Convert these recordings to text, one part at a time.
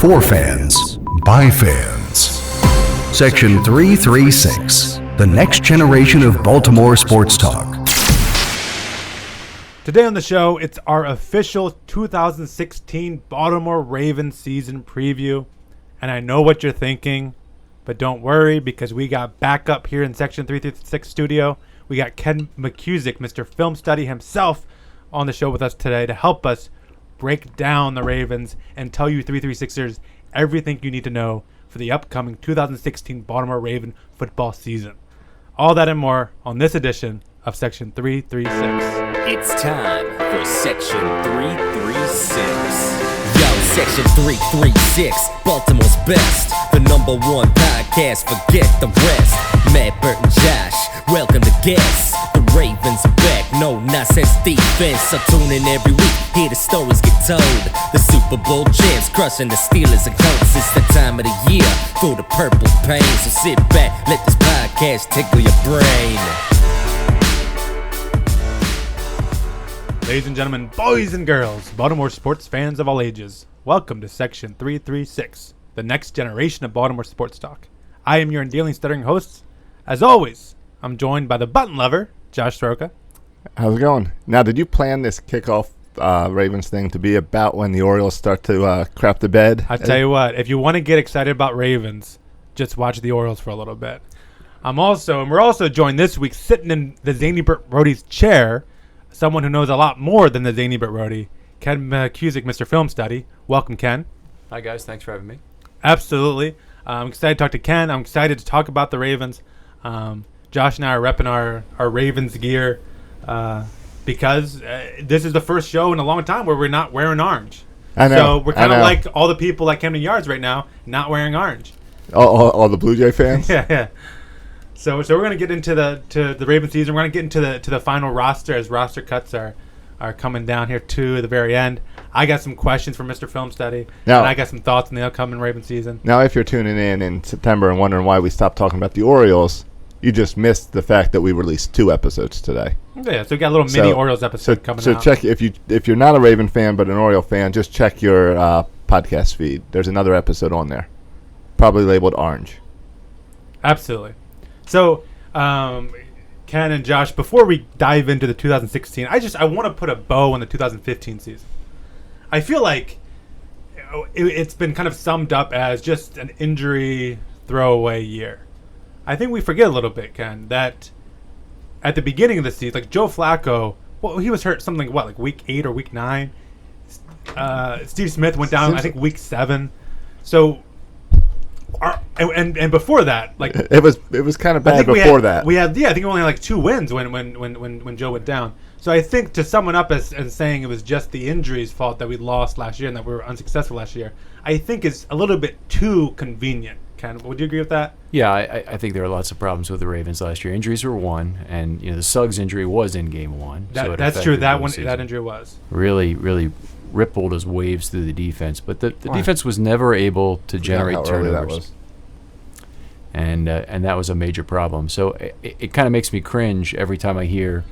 For fans, by fans. Section 336, the next generation of Baltimore sports talk. Today on the show, it's our official 2016 Baltimore Ravens season preview. And I know what you're thinking, but don't worry because we got backup here in Section 336 studio. We got Ken McKusick, Mr. Film Study himself, on the show with us today to help us break down the Ravens and tell you 336ers everything you need to know for the upcoming 2016 Baltimore Raven football season. All that and more on this edition of Section 336. It's time for Section 336. Yo, Section 336, Baltimore's best. The number one podcast, forget the rest. Matt, Bert, and Josh, welcome to guests. The Ravens are back, no nonsense defense. So tune in every week, hear the stories get told. The Super Bowl champs crushing the Steelers and Colts. It's the time of the year for the purple pain. So sit back, let this podcast tickle your brain. Ladies and gentlemen, boys and girls, Baltimore sports fans of all ages, welcome to Section 336, the next generation of Baltimore sports talk. I am your endearing, stuttering host. As always, I'm joined by the button lover, Josh Soroka. How's it going? Now, did you plan this kickoff Ravens thing to be about when the Orioles start to crap the bed? I tell you what, if you want to get excited about Ravens, just watch the Orioles for a little bit. We're also joined this week, sitting in the Zany Burt Rody's chair, someone who knows a lot more than the Zany Burt Rody, Ken McKusick, Mr. Film Study. Welcome, Ken. Hi, guys. Thanks for having me. Absolutely. I'm excited to talk to Ken. I'm excited to talk about the Ravens. Josh and I are repping our Ravens gear because this is the first show in a long time where we're not wearing orange. I know. So we're kind of like all the people at Camden Yards right now, not wearing orange. All the Blue Jay fans? Yeah. So we're going to get into the Ravens season. We're going to get into the final roster as roster cuts are coming down here to the very end. I got some questions for Mr. Film Study, and I got some thoughts on the upcoming Ravens season. Now, if you're tuning in September and wondering why we stopped talking about the Orioles, you just missed the fact that we released 2 episodes today. Yeah, so we got a little mini Orioles episode coming out. So check if you're not a Raven fan but an Oriole fan, just check your podcast feed. There's another episode on there, probably labeled orange. Absolutely. So, Ken and Josh, before we dive into the 2016, I want to put a bow on the 2015 season. I feel like it's been kind of summed up as just an injury throwaway year. I think we forget a little bit, Ken, that at the beginning of the season, like Joe Flacco, he was hurt something like week 8 or week 9. Steve Smith went down, I think, week 7. So, and before that, like it was kind of bad before that. I think we only had like 2 wins when Joe went down. So I think to sum it up as saying it was just the injuries' fault that we lost last year and that we were unsuccessful last year, I think is a little bit too convenient. Ken, would you agree with that? Yeah, I think there were lots of problems with the Ravens last year. Injuries were one, and the Suggs injury was in Game 1. That's true. That injury was really rippled as waves through the defense, but the defense was never able to generate turnovers. And that was a major problem. So it kind of makes me cringe every time I hear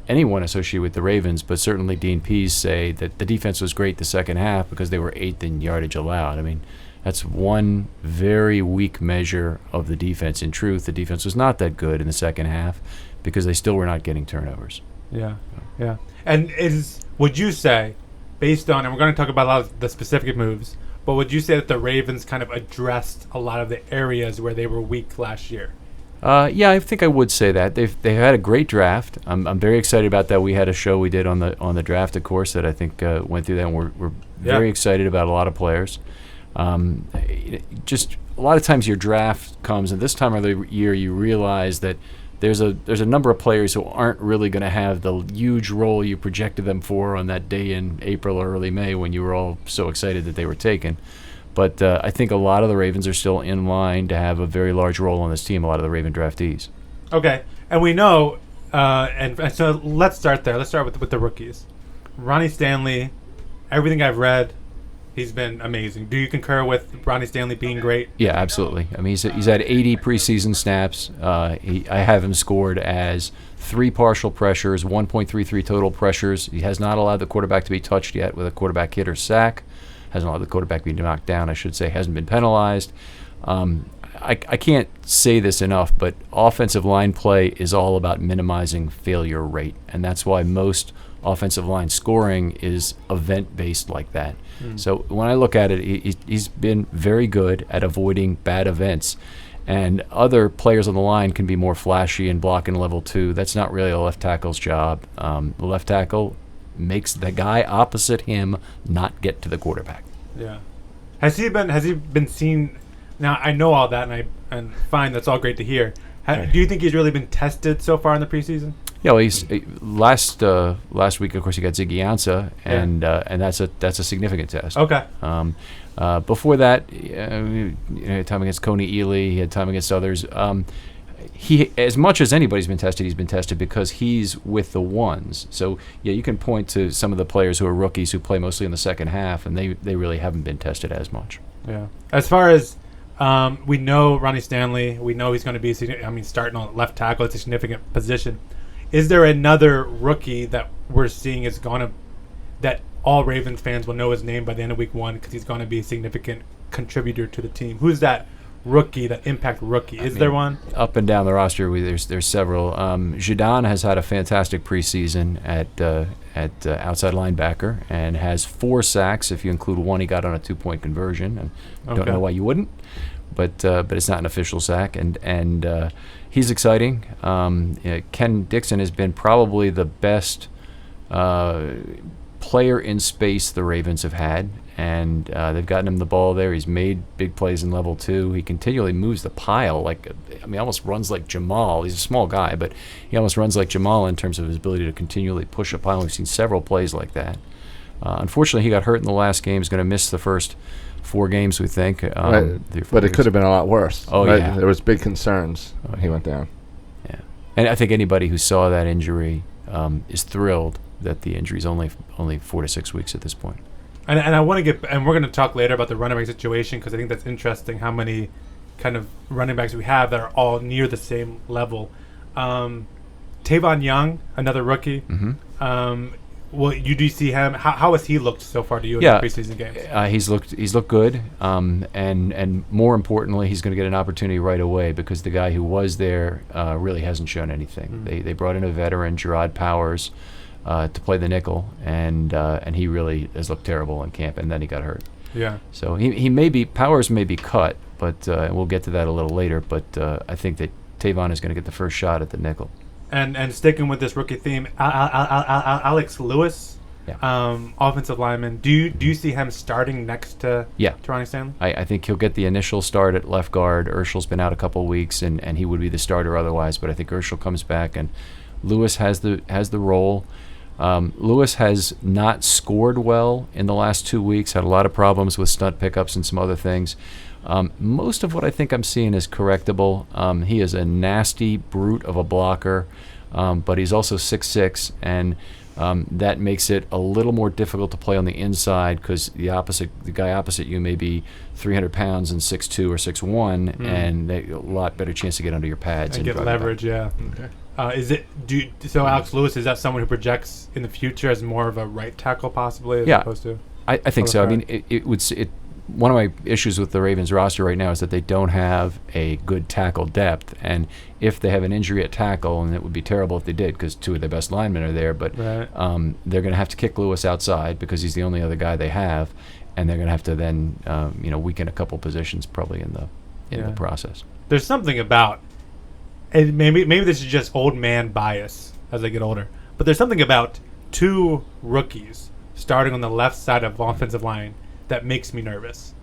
anyone associated with the Ravens, but certainly Dean Pease say that the defense was great the second half because they were 8th in yardage allowed. I mean, that's one very weak measure of the defense. In truth, the defense was not that good in the second half because they still were not getting turnovers. Yeah. And would you say, based on, and we're going to talk about a lot of the specific moves, but would you say that the Ravens kind of addressed a lot of the areas where they were weak last year? Yeah, I think I would say that. They've had a great draft. I'm very excited about that. We had a show we did on the draft, of course, that I think went through that, and we're very excited about a lot of players. Just a lot of times your draft comes, and this time of the year you realize that there's a number of players who aren't really going to have the huge role you projected them for on that day in April or early May when you were all so excited that they were taken. But I think a lot of the Ravens are still in line to have a very large role on this team, a lot of the Raven draftees. Okay, and we know, and so let's start there. Let's start with the rookies. Ronnie Stanley, everything I've read, he's been amazing. Do you concur with Ronnie Stanley being great? Yeah, absolutely. I mean, he's had 80 preseason snaps. I have him scored as 3 partial pressures, 1.33 total pressures. He has not allowed the quarterback to be touched yet with a quarterback hit or sack. hasn't allowed the quarterback to be knocked down, I should say, hasn't been penalized. I can't say this enough, but offensive line play is all about minimizing failure rate, and that's why most offensive line scoring is event-based like that. So when I look at it, he's been very good at avoiding bad events, and other players on the line can be more flashy and block in level 2. That's not really a left tackle's job. The left tackle makes the guy opposite him not get to the quarterback. Yeah. Has he been seen? Now I know all that, and fine, that's all great to hear. Do you think he's really been tested so far in the preseason? Yeah, well, he's last week, of course, he got Ziggy Ansah, and that's a significant test. Okay. Before that, he had time against Coney Ely, he had time against others. He, as much as anybody's been tested, he's been tested because he's with the ones. So yeah, you can point to some of the players who are rookies who play mostly in the second half, and they really haven't been tested as much. Yeah. As far as we know, Ronnie Stanley, we know he's going to be, starting on left tackle. It's a significant position. Is there another rookie that we're seeing that all Ravens fans will know his name by the end of week 1 because he's going to be a significant contributor to the team? Who's that rookie, that impact rookie? Is there one? Up and down the roster, there's several. Jadon has had a fantastic preseason at outside linebacker and has 4 sacks if you include one he got on a 2-point conversion, and don't know why you wouldn't, but it's not an official sack, and he's exciting. Ken Dixon has been probably the best player in space the Ravens have had, and they've gotten him the ball there. He's made big plays in level 2. He continually moves the pile almost runs like Jamal. He's a small guy, but he almost runs like Jamal in terms of his ability to continually push a pile. We've seen several plays like that. Unfortunately, he got hurt in the last game. He's going to miss the first 4 games, we think. Right. But it could have been a lot worse. Oh, right? yeah. There was big concerns when he went down. Yeah. And I think anybody who saw that injury is thrilled that the injury's only 4 to 6 weeks at this point. And I want to and we're going to talk later about the running back situation, because I think that's interesting how many kind of running backs we have that are all near the same level. Tavon Young, another rookie. Mm-hmm. You do see him? How has he looked so far to you in the preseason games? He's looked good, and more importantly, he's going to get an opportunity right away because the guy who was there really hasn't shown anything. Mm-hmm. They brought in a veteran, Gerard Powers, to play the nickel, and he really has looked terrible in camp, and then he got hurt. Yeah. So Powers may be cut, but we'll get to that a little later. But I think that Tavon is going to get the first shot at the nickel. And sticking with this rookie theme, Alex Lewis, offensive lineman. Do you see him starting next to Ronnie Stanley? I think he'll get the initial start at left guard. Urschel's been out a couple of weeks, and he would be the starter otherwise. But I think Urschel comes back, and Lewis has the role. Lewis has not scored well in the last 2 weeks. Had a lot of problems with stunt pickups and some other things. Most of what I think I'm seeing is correctable. He is a nasty brute of a blocker, but he's also 6'6", and that makes it a little more difficult to play on the inside because the guy opposite you may be 300 pounds and 6'2" or 6'1", and a lot better chance to get under your pads and get leverage. Yeah. Okay. Alex Lewis, is that someone who projects in the future as more of a right tackle possibly as opposed to? I think so. I mean, one of my issues with the Ravens roster right now is that they don't have a good tackle depth, and if they have an injury at tackle, and it would be terrible if they did because 2 of their best linemen are there, but they're going to have to kick Lewis outside because he's the only other guy they have, and they're going to have to then weaken a couple positions probably in the process. There's something about, and maybe this is just old man bias as they get older, but there's something about 2 rookies starting on the left side of offensive line that makes me nervous,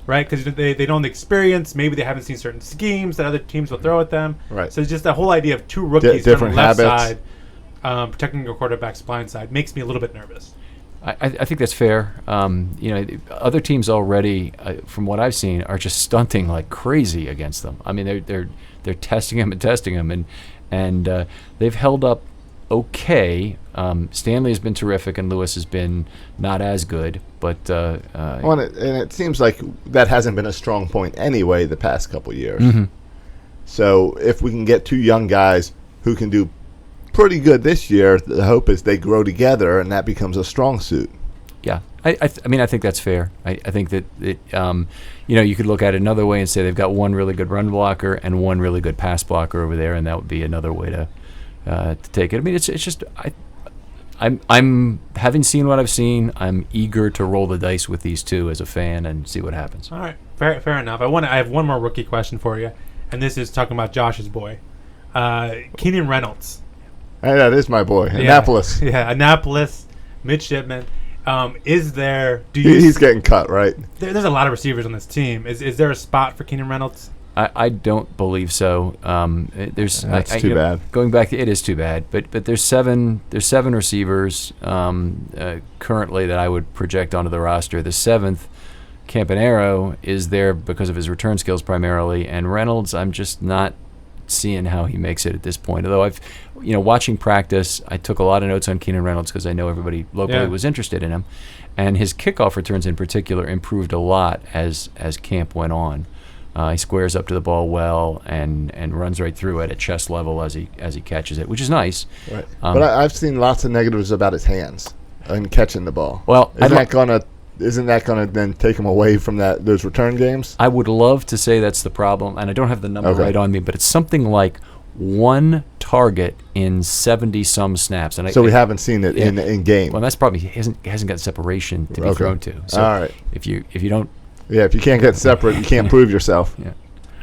right? Because they don't have the experience. Maybe they haven't seen certain schemes that other teams will throw at them. Right. So it's just the whole idea of 2 rookies on the left side, protecting your quarterback's blind side, makes me a little bit nervous. I think that's fair. Other teams already, from what I've seen, are just stunting like crazy against them. I mean, they're testing them, and they've held up okay. Stanley has been terrific, and Lewis has been not as good. But and it seems like that hasn't been a strong point anyway the past couple years. Mm-hmm. So if we can get 2 young guys who can do pretty good this year, the hope is they grow together, and that becomes a strong suit. Yeah, I mean, I think that's fair. I think that you could look at it another way and say they've got one really good run blocker and one really good pass blocker over there, and that would be another way to take it. I mean, it's just I'm having seen what I've seen. I'm eager to roll the dice with these two as a fan and see what happens. All right, fair enough. I have one more rookie question for you, and this is talking about Josh's boy, Keenan Reynolds. Hey, that is my boy, Annapolis. Yeah, Annapolis midshipman. Is there? He's getting cut, right? There's a lot of receivers on this team. Is there a spot for Keenan Reynolds? I don't believe so. That's too bad. Going back, it is too bad. But there's seven receivers currently that I would project onto the roster. The seventh, Campanaro, is there because of his return skills primarily, and Reynolds, I'm just not seeing how he makes it at this point. Although I've, watching practice, I took a lot of notes on Keenan Reynolds because I know everybody locally was interested in him, and his kickoff returns in particular improved a lot as camp went on. He squares up to the ball well and runs right through it at chest level as he catches it, which is nice. Right. But I've seen lots of negatives about his hands and catching the ball. Well, isn't that gonna then take him away from those return games? I would love to say that's the problem, and I don't have the number right on me, but it's something like one target in 70-some snaps. And we haven't seen it in game. Well, that's probably he hasn't got separation to be thrown to. So all right. If you don't. Yeah, if you can't get separate, you can't prove yourself. Yeah.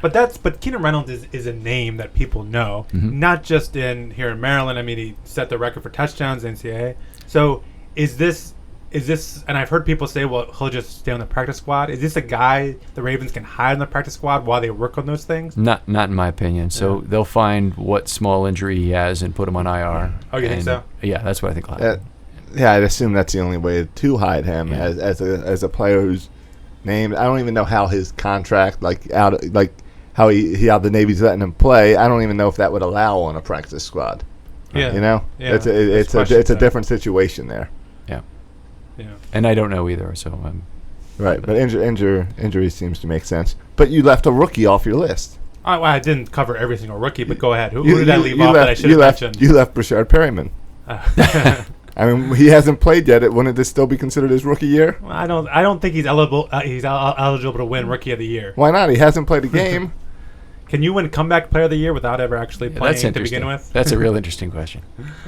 But Keenan Reynolds is a name that people know, not just here in Maryland. I mean, he set the record for touchdowns in NCAA. So is this? And I've heard people say, well, he'll just stay on the practice squad. Is this a guy the Ravens can hide on the practice squad while they work on those things? Not in my opinion. So they'll find what small injury he has and put him on IR. Oh, you think so? Yeah, that's what I think will happen. Yeah, I'd assume that's the only way to hide him as a player who's named. I don't even know how his contract, how the Navy's letting him play. I don't even know if that would allow on a practice squad. Yeah, it's a different situation there. Yeah, and I don't know either. So right, but injury seems to make sense. But you left a rookie off your list. I didn't cover every single rookie, but go ahead. Who did I leave off that I should have mentioned? You left Brashard Perryman. I mean, he hasn't played yet. Wouldn't this still be considered his rookie year? Well, I don't think he's eligible. He's eligible to win Rookie of the Year. Why not? He hasn't played a game. Can you win Comeback Player of the Year without ever actually playing to begin with? That's a real interesting question.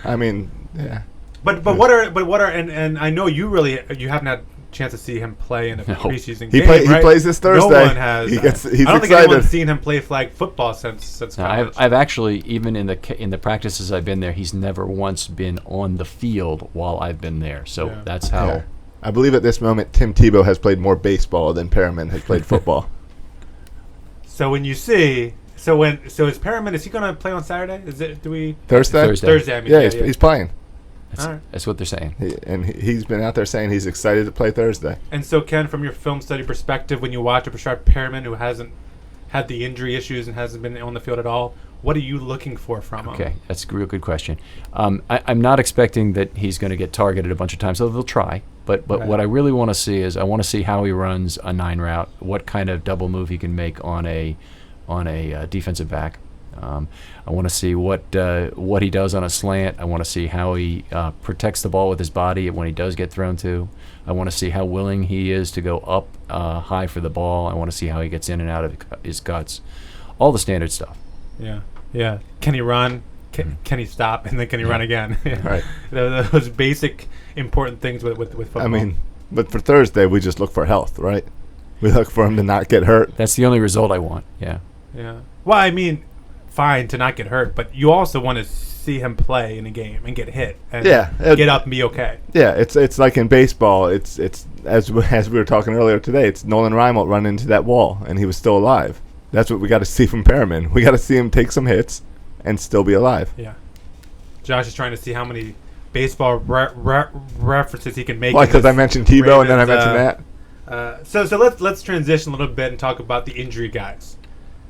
I mean, yeah. But what are and I know you haven't had a chance to see him play in a preseason game. He plays this Thursday. No one has. He's I don't excited. think anyone's seen him play flag football since college. I've actually, even in the practices I've been there, he's never once been on the field while I've been there. So that's how. Yeah. I believe at this moment Tim Tebow has played more baseball than Perriman has played football. So when you see. So is Perriman? Is he going to play on Saturday? Thursday? Thursday. I mean, he's playing. That's what they're saying. He's been out there saying he's excited to play Thursday. And so, Ken, from your film study perspective, when you watch a Brashard Perriman who hasn't had the injury issues and hasn't been on the field at all, what are you looking for from him? Okay, that's a real good question. I'm not expecting that he's going to get targeted a bunch of times, so they'll try. But what I really want to see is I want to see how he runs a 9 route, what kind of double move he can make on a defensive back. I want to see what he does on a slant. I want to see how he protects the ball with his body when he does get thrown to. I want to see how willing he is to go up high for the ball. I want to see how he gets in and out of his cuts. All the standard stuff. Yeah. Can he run? Can he stop? And then can he run again? Right. Those basic important things with football. I mean, but for Thursday, we just look for health, right? We look for him to not get hurt. That's the only result I want. Yeah. Well, I mean, fine to not get hurt, but you also want to see him play in a game and get hit and get up and be okay. Yeah, it's like in baseball. It's as we were talking earlier today. It's Nolan Reimold running into that wall and he was still alive. That's what we got to see from Perriman. We got to see him take some hits and still be alive. Yeah. Josh is trying to see how many baseball references he can make. Why? Because I mentioned Tebow and then I mentioned that. So let's transition a little bit and talk about the injury guys.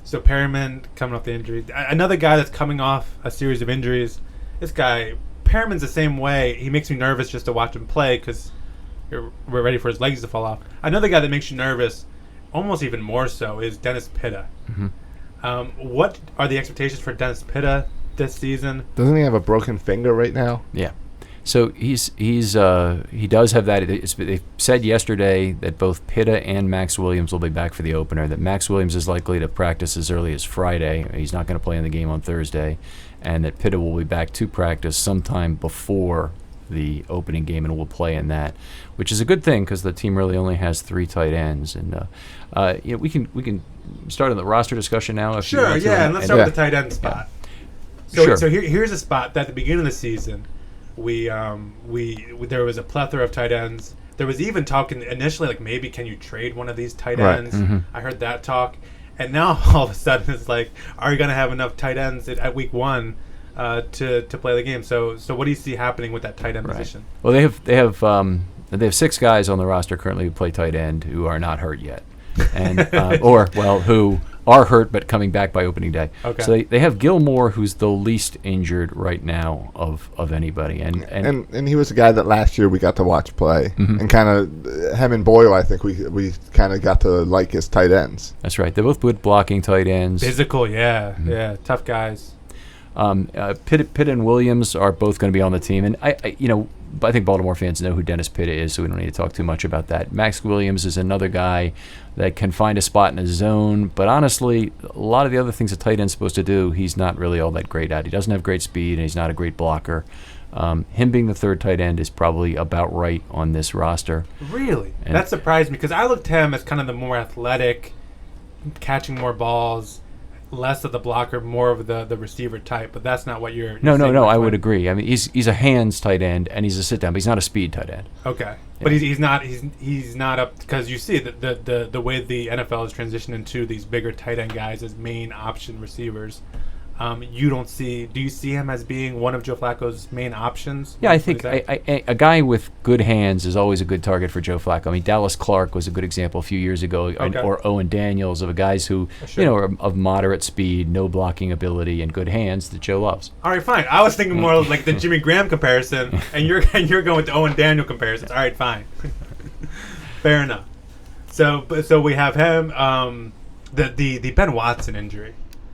So Perriman coming off the injury. Another guy that's coming off a series of injuries. This guy, Perriman's the same way. He makes me nervous just to watch him play because we're ready for his legs to fall off. Another guy that makes you nervous, almost even more so, is Dennis Pitta. Mm-hmm. What are the expectations for Dennis Pitta this season? Doesn't he have a broken finger right now? Yeah. So he does have that. They said yesterday that both Pitta and Max Williams will be back for the opener. That Max Williams is likely to practice as early as Friday. He's not going to play in the game on Thursday, and that Pitta will be back to practice sometime before the opening game and will play in that, which is a good thing because the team really only has 3 tight ends. And we can start on the roster discussion now. If you Sure, want to. yeah, and let's start with the tight end spot. Sure. So here's a spot that at the beginning of the season, we there was a plethora of tight ends. There was even talking initially like maybe can you trade one of these tight ends? Mm-hmm. I heard that talk, and now all of a sudden it's like, are you going to have enough tight ends at week 1 to play the game? So what do you see happening with that tight end position? Well, they have 6 guys on the roster currently who play tight end who are not hurt yet, and who are hurt but coming back by opening day. Okay. So they have Gilmore, who's the least injured right now of anybody, and he was a guy that last year we got to watch play, Mm-hmm. and kind of him and Boyle. I think we kind of got to like his tight ends. that's right. They're both good blocking tight ends. Physical, yeah, tough guys. Pitt and Williams are both going to be on the team, and I think Baltimore fans know who Dennis Pitta is, so we don't need to talk too much about that. Max Williams is another guy that can find a spot in a zone, but honestly, a lot of the other things a tight end's supposed to do, he's not really all that great at. He doesn't have great speed, and he's not a great blocker. Him being the third tight end is probably about right on this roster. Really? And that surprised me because I looked at him as kind of the more athletic, catching more balls, less of the blocker, more of the receiver type, but that's not what you're No, saying I right would away. agree. I mean, he's a hands tight end, and he's a sit-down, but he's not a speed tight end. Okay. But he's not up because you see the way the NFL has transitioned into these bigger tight end guys as main option receivers. Do you see him as being one of Joe Flacco's main options? Yeah, I think a guy with good hands is always a good target for Joe Flacco. I mean, Dallas Clark was a good example a few years ago, or Owen Daniels, of guys who are of moderate speed, no blocking ability, and good hands that Joe loves. All right, fine. I was thinking more of like the Jimmy Graham comparison, and you're going with the Owen Daniel comparisons. All right, fine. Fair enough. So we have him. The Ben Watson injury.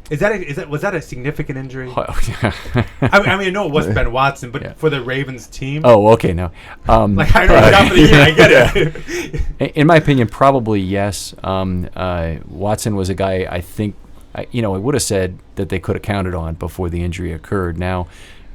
Was that a significant injury? I mean, I know it wasn't Ben Watson, but for the Ravens team. Oh, okay, no. I know it's not for the year. I get it. In my opinion, probably yes. Watson was a guy I think, I would have said that they could have counted on before the injury occurred. Now,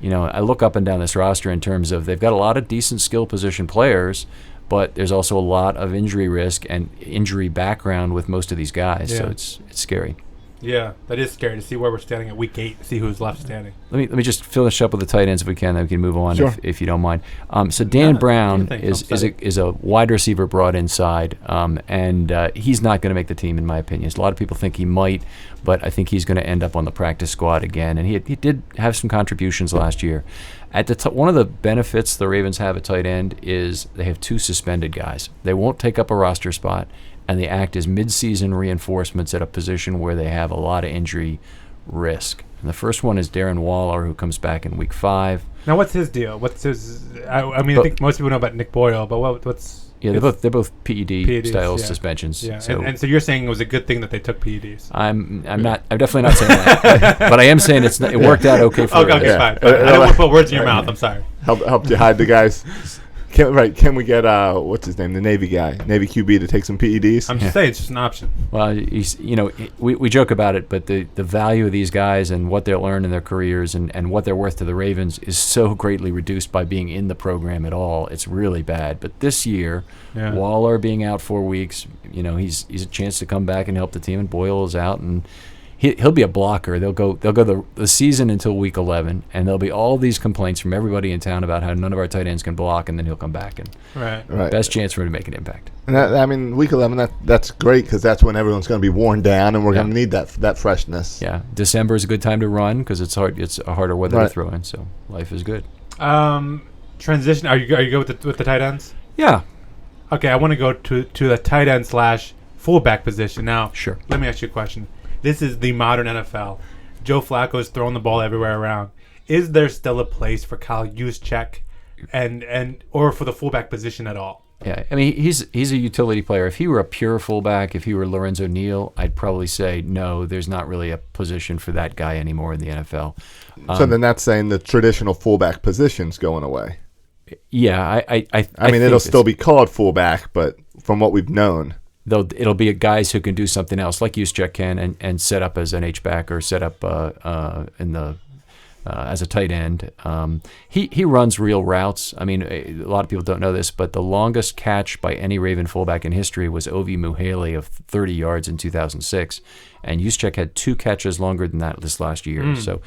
I look up and down this roster in terms of they've got a lot of decent skill position players, but there's also a lot of injury risk and injury background with most of these guys, so it's scary. Yeah, that is scary to see where we're standing at week 8, see who's left standing. Let me just finish up with the tight ends if we can, then we can move on if you don't mind. So Dan Brown is a wide receiver brought inside, and he's not going to make the team in my opinion. A lot of people think he might, but I think he's going to end up on the practice squad again. And he did have some contributions last year. At the one of the benefits the Ravens have at tight end is they have 2 suspended guys. They won't take up a roster spot, and they act as mid-season reinforcements at a position where they have a lot of injury risk. And the first one is Darren Waller, who comes back in week 5. Now, what's his deal? What's his? I think most people know about Nick Boyle, but what's? Yeah, they're both PED style suspensions. Yeah, so and so you're saying it was a good thing that they took PEDs. I'm definitely not saying that, but I am saying it worked out okay for Okay, fine. I don't want to put words in your mouth. I'm sorry. Helped you hide the guys. Can we get what's his name, the Navy guy, Navy QB, to take some PEDs? I'm just saying it's just an option. Well, we joke about it, but the value of these guys and what they'll learn in their careers and what they're worth to the Ravens is so greatly reduced by being in the program at all. It's really bad. But this year, Waller being out 4 weeks, he's a chance to come back and help the team. And Boyle is out, and he'll be a blocker. They'll go the season until week 11, and there'll be all these complaints from everybody in town about how none of our tight ends can block, and then he'll come back and best chance for him to make an impact. And week 11, that's great because that's when everyone's going to be worn down, and we're going to need that freshness. Yeah, December is a good time to run because it's hard. It's a harder weather to throw in, so life is good. Transition. Are you good with the tight ends? Yeah. Okay, I want to go to the tight end / fullback position now. Sure. Let me ask you a question. This is the modern NFL. Joe Flacco is throwing the ball everywhere around. Is there still a place for Kyle Juszczyk or for the fullback position at all? Yeah, I mean, he's a utility player. If he were a pure fullback, if he were Lorenzo Neal, I'd probably say no, there's not really a position for that guy anymore in the NFL. So then that's saying the traditional fullback position's going away. Yeah, I mean, think it'll still be called fullback, but from what we've known, it'll be guys who can do something else, like Juszczyk can, and set up as an H-back or set up in the as a tight end. He runs real routes. I mean, a lot of people don't know this, but the longest catch by any Raven fullback in history was Ovi Muhele of 30 yards in 2006. And Juszczyk had 2 catches longer than that this last year. So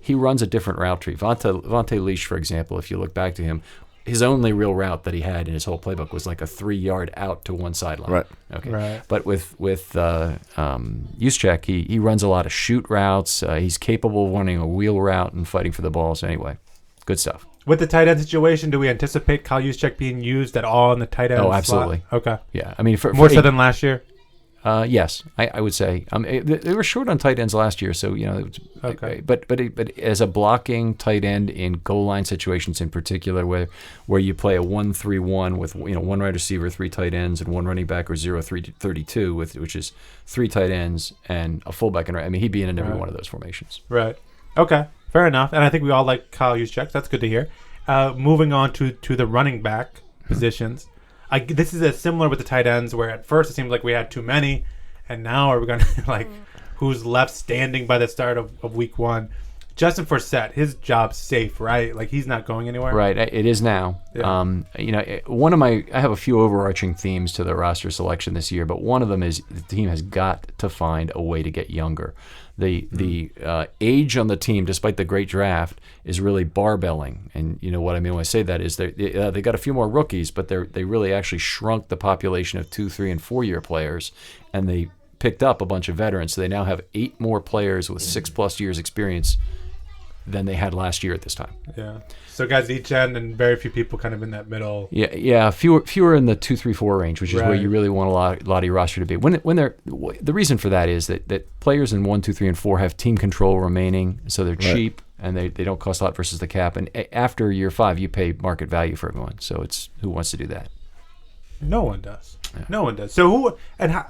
he runs a different route tree. Vontae Leash, for example, if you look back to him, his only real route that he had in his whole playbook was like a 3-yard out to one sideline. Right. Okay. Right. But with Juszczyk, he runs a lot of shoot routes. He's capable of running a wheel route and fighting for the ball. So anyway, good stuff. With the tight end situation, do we anticipate Kyle Juszczyk being used at all in the tight end? Oh, absolutely. Slot? Okay. Yeah. I mean, more so than last year. Yes, I would say they were short on tight ends last year, so Okay. But as a blocking tight end in goal line situations in particular, where you play a 1-3-1 with one wide receiver, 3 tight ends, and 1 running back, or 0-3-32 which is 3 tight ends and a fullback. I mean, he'd be in every one of those formations. Right. Okay. Fair enough. And I think we all like Kyle Juszczyk. That's good to hear. Moving on to the running back positions. This is similar with the tight ends, where at first it seemed like we had too many, and now are we going to who's left standing by the start of week 1? Justin Forsett, his job's safe, right? Like, he's not going anywhere. Right, it is now. Yeah. I have a few overarching themes to the roster selection this year, but one of them is the team has got to find a way to get younger. The age on the team, despite the great draft, is really barbelling. And you know what I mean when I say that is they got a few more rookies, but they really actually shrunk the population of 2, 3, and 4-year players, and they picked up a bunch of veterans. So they now have 8 more players with 6+ years experience than they had last year at this time. Yeah. So guys at each end, and very few people kind of in that middle. Yeah. Fewer in the 2, 3, 4 range, which is where Right. you really want a lot of your roster to be. The reason for that is that players in 1, 2, 3, and 4 have team control remaining, so they're cheap and they don't cost a lot versus the cap. And after year 5, you pay market value for everyone. So it's who wants to do that? No one does. Yeah. No one does. So who and how?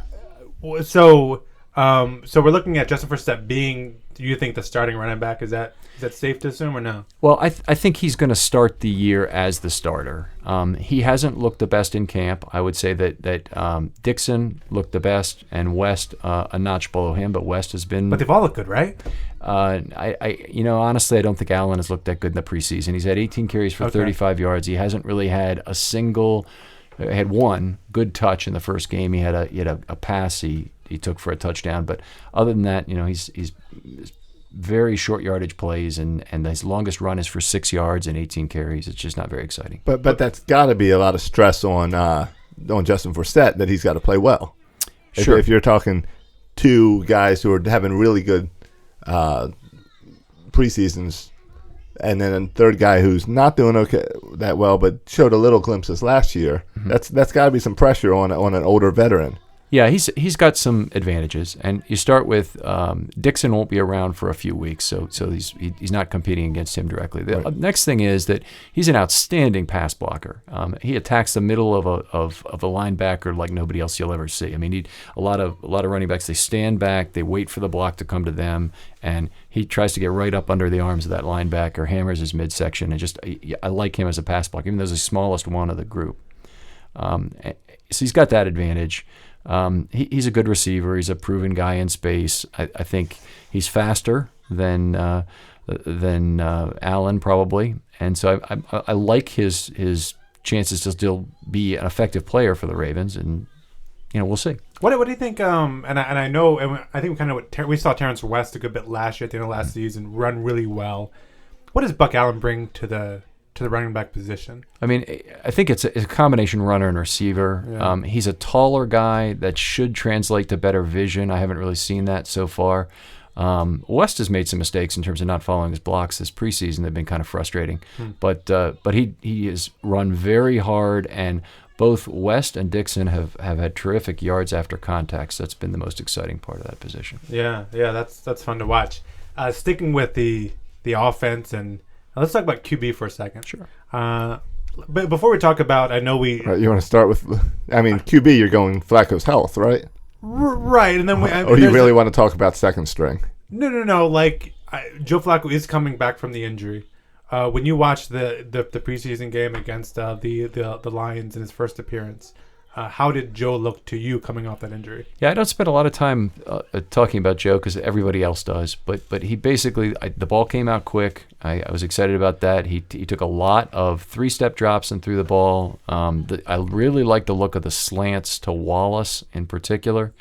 So we're looking at Justin Forsett being. Do you think the starting running back is that safe to assume or no? Well, I think he's going to start the year as the starter. He hasn't looked the best in camp. I would say that Dixon looked the best, and West a notch below him. But West has been. But they've all looked good, right? Honestly, I don't think Allen has looked that good in the preseason. He's had 18 carries for 35 yards. He hasn't really had had one good touch in the first game. He had a pass he took for a touchdown, but other than that, he's very short yardage plays, and his longest run is for 6 yards and 18 carries. It's just not very exciting. But that's got to be a lot of stress on Justin Forsett that he's got to play well. Sure. If you're talking 2 guys who are having really good preseasons, and then a third guy who's not doing that well, but showed a little glimpses last year, that's got to be some pressure on an older veteran. Yeah, he's got some advantages, and you start with Dixon won't be around for a few weeks, so he's not competing against him directly. The next thing is that he's an outstanding pass blocker. He attacks the middle of a linebacker like nobody else you'll ever see. I mean, a lot of running backs, they stand back, they wait for the block to come to them, and he tries to get right up under the arms of that linebacker, hammers his midsection, and I like him as a pass blocker, even though he's the smallest one of the group. So he's got that advantage. He's a good receiver. He's a proven guy in space. I think he's faster than Allen probably, and so I like his chances to still be an effective player for the Ravens, and we'll see. What do you think? And I know, and I think we saw Terrence West a good bit last year at the end of last season run really well. What does Buck Allen bring to the running back position? I mean, I think it's a combination runner and receiver. Yeah. He's a taller guy that should translate to better vision. I haven't really seen that so far. West has made some mistakes in terms of not following his blocks this preseason. They've been kind of frustrating. But he has run very hard, and both West and Dixon have had terrific yards after contacts. That's been the most exciting part of that position. Yeah, that's fun to watch. Sticking with the offense, and let's talk about QB for a second. Sure. But before we talk about, I know we. Right, you want to start with? I mean, QB. You're going Flacco's health, right? Right, and then or do you really want to talk about second string? No. Like Joe Flacco is coming back from the injury. When you watched the preseason game against the Lions in his first appearance, how did Joe look to you coming off that injury? Yeah, I don't spend a lot of time talking about Joe because everybody else does. But he basically, the ball came out quick. I was excited about that. He took a lot of 3-step drops and threw the ball. I really like the look of the slants to Wallace in particular.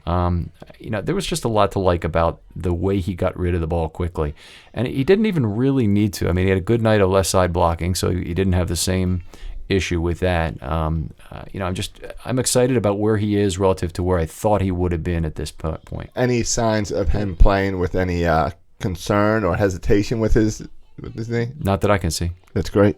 There was just a lot to like about the way he got rid of the ball quickly. And he didn't even really need to. I mean, he had a good night of left side blocking, so he didn't have the same issue with that. I'm excited about where he is relative to where I thought he would have been at this point. Any signs of him playing with any concern or hesitation with his knee? Not that I can see. That's great.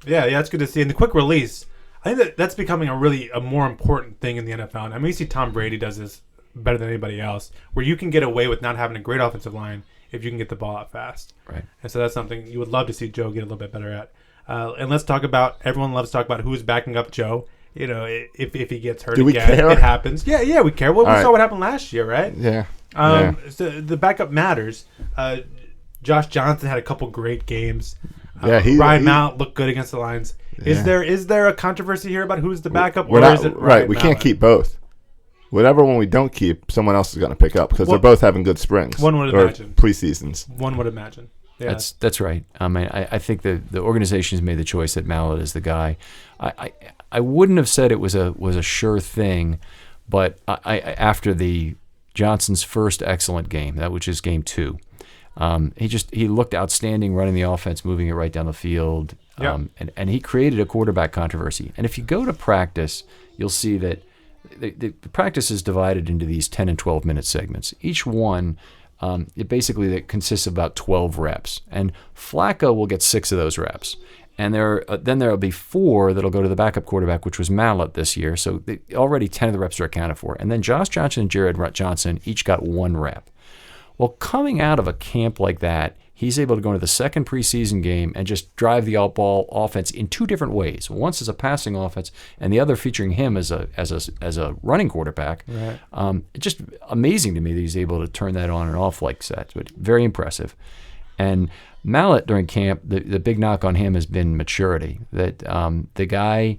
Yeah, it's good to see. And the quick release, I think that's becoming a more important thing in the NFL. I mean, you see Tom Brady does this better than anybody else, where you can get away with not having a great offensive line if you can get the ball out fast. Right. And so that's something you would love to see Joe get a little bit better at. And let's talk about, everyone loves to talk about who's backing up Joe. If he gets hurt Do we again, care? it happens. Yeah, we care. Well, we All saw right. what happened last year, right? Yeah. So the backup matters. Josh Johnson had a couple great games. Ryan Mallett looked good against the Lions. Yeah. Is there a controversy here about who's the backup, We're or not, is it right? Ryan We Mallett? can't keep both. Whatever one we don't keep, someone else is going to pick up because they're both having good springs. One would or imagine. Preseasons. One would imagine. Yeah. That's right. I mean, I think the organization's made the choice that Mallett is the guy. I wouldn't have said it was a sure thing, but after the Johnson's first excellent game, which is game 2, he looked outstanding running the offense, moving it right down the field, and he created a quarterback controversy. And if you go to practice, you'll see that the practice is divided into these 10 and 12 minute segments. Each one, that consists of about 12 reps, and Flacco will get 6 of those reps. And then there'll be 4 that'll go to the backup quarterback, which was Mallett this year. So already 10 of the reps are accounted for. And then Josh Johnson and Jared Johnson each got 1 rep. Well, coming out of a camp like that, he's able to go into the second preseason game and just drive the ball offense in 2 different ways. Once as a passing offense, and the other featuring him as a running quarterback. Right. It's just amazing to me that he's able to turn that on and off like that. But very impressive. And Mallett during camp, the big knock on him has been maturity. That the guy,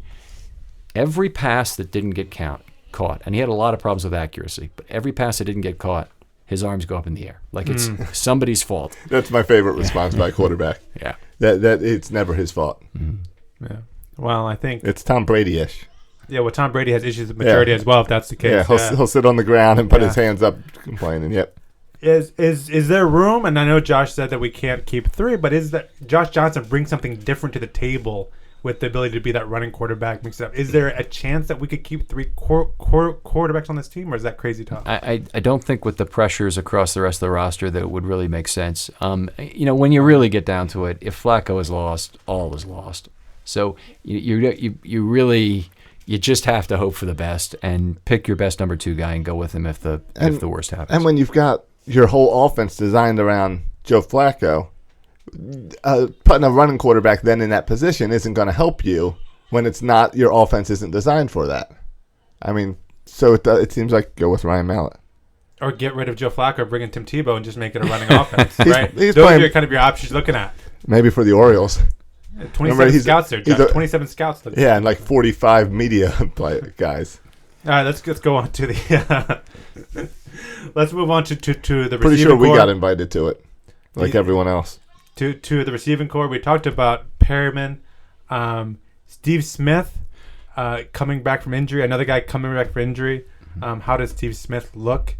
every pass that didn't get caught, and he had a lot of problems with accuracy, but every pass that didn't get caught, his arms go up in the air like it's somebody's fault. That's my favorite response by a quarterback. Yeah. That it's never his fault. Mm-hmm. Yeah. Well, I think It's Tom Brady-ish. Yeah, well, Tom Brady has issues with maturity as well. If that's the case. Yeah, he'll sit on the ground and put his hands up, complaining. Yep. Is there room? And I know Josh said that we can't keep 3, but is that Josh Johnson brings something different to the table with the ability to be that running quarterback, mix it up? Is there a chance that we could keep 3 quarterbacks on this team, or is that crazy talk? I don't think with the pressures across the rest of the roster that it would really make sense. When you really get down to it, if Flacco is lost, all is lost. So you really just have to hope for the best and pick your best number 2 guy and go with him if the worst happens. And when you've got your whole offense designed around Joe Flacco, putting a running quarterback then in that position isn't going to help you when it's not, your offense isn't designed for that. I mean, so it seems like go with Ryan Mallett. Or get rid of Joe Flacco, bring in Tim Tebow, and just make it a running offense, right? He's Those playing, are kind of your options you're looking at. maybe for the Orioles. 27 scouts there, Josh. 27 scouts. Yeah, and like 45 media guys. All right, let's go on to the. Let's move on to the receiving Pretty sure we core. got invited to it, like everyone else. To the receiving core, we talked about Perriman, Steve Smith coming back from injury. Another guy coming back from injury. How does Steve Smith look?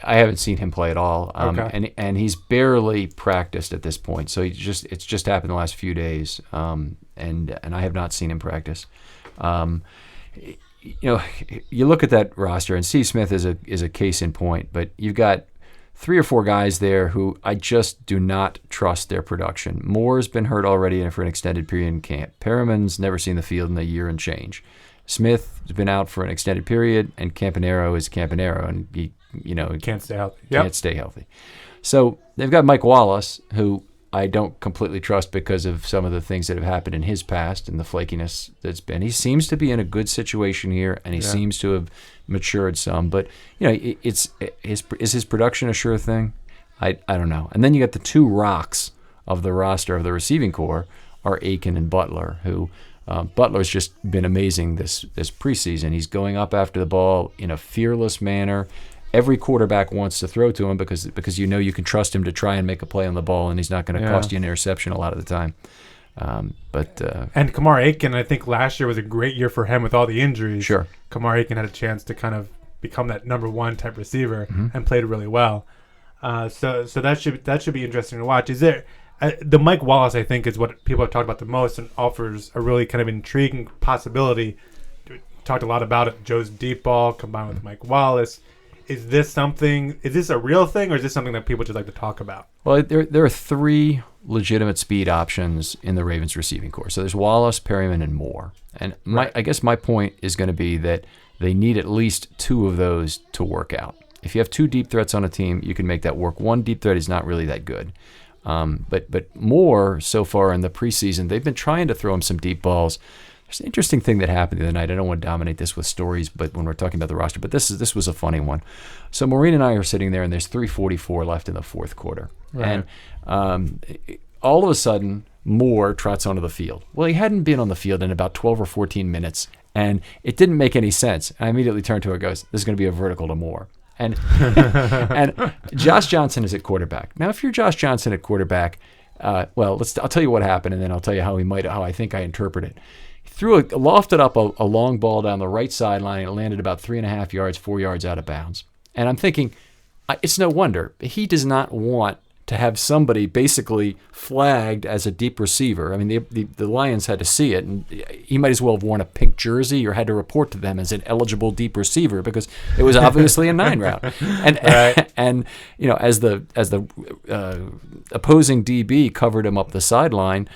I haven't seen him play at all, Okay. and he's barely practiced at this point. So it's just happened the last few days, and I have not seen him practice. You look at that roster, and Steve Smith is a case in point. But you've got 3 or 4 guys there who I just do not trust their production. Moore's been hurt already for an extended period in camp. Perriman's never seen the field in a year and change. Smith has been out for an extended period, and Campanaro is Campanaro, and he Can't stay healthy. can't stay healthy. So they've got Mike Wallace, who I don't completely trust because of some of the things that have happened in his past and the flakiness that's been. He seems to be in a good situation here, and he seems to have matured some. But is his production a sure thing? I don't know. And then you got the 2 rocks of the roster of the receiving core are Aiken and Butler, who Butler's just been amazing this preseason. He's going up after the ball in a fearless manner. Every quarterback wants to throw to him because you know you can trust him to try and make a play on the ball, and he's not going to cost you an interception a lot of the time. And Kamar Aiken, I think last year was a great year for him with all the injuries. Sure. Kamar Aiken had a chance to kind of become that number one type receiver and played really well. So that should be interesting to watch. Is there the Mike Wallace, I think, is what people have talked about the most and offers a really kind of intriguing possibility. We talked a lot about it. Joe's deep ball combined with Mike Wallace. Is this a real thing, or is this something that people just like to talk about? Well, there are three legitimate speed options in the Ravens receiving core. So there's Wallace, Perryman, and Moore. And I guess my point is going to be that they need at least two of those to work out. If you have two deep threats on a team, you can make that work. One deep threat is not really that good. But Moore, so far in the preseason, they've been trying to throw him some deep balls. There's an interesting thing that happened the other night. I don't want to dominate this with stories, but when we're talking about the roster, but this was a funny one. So Maureen and I are sitting there, and there's 3:44 left in the fourth quarter. Right. And all of a sudden, Moore trots onto the field. Well, he hadn't been on the field in about 12 or 14 minutes, and it didn't make any sense. I immediately turned to her and goes, this is going to be a vertical to Moore. And and Josh Johnson is at quarterback. Now, if you're Josh Johnson at quarterback, I'll tell you what happened, and then I'll tell you how I think I interpret it. He lofted up a long ball down the right sideline, and it landed about 3.5 yards, 4 yards out of bounds. And I'm thinking, it's no wonder. He does not want to have somebody basically flagged as a deep receiver. I mean, the Lions had to see it, and he might as well have worn a pink jersey or had to report to them as an eligible deep receiver because it was obviously a 9 route. And and as the opposing DB covered him up the sideline,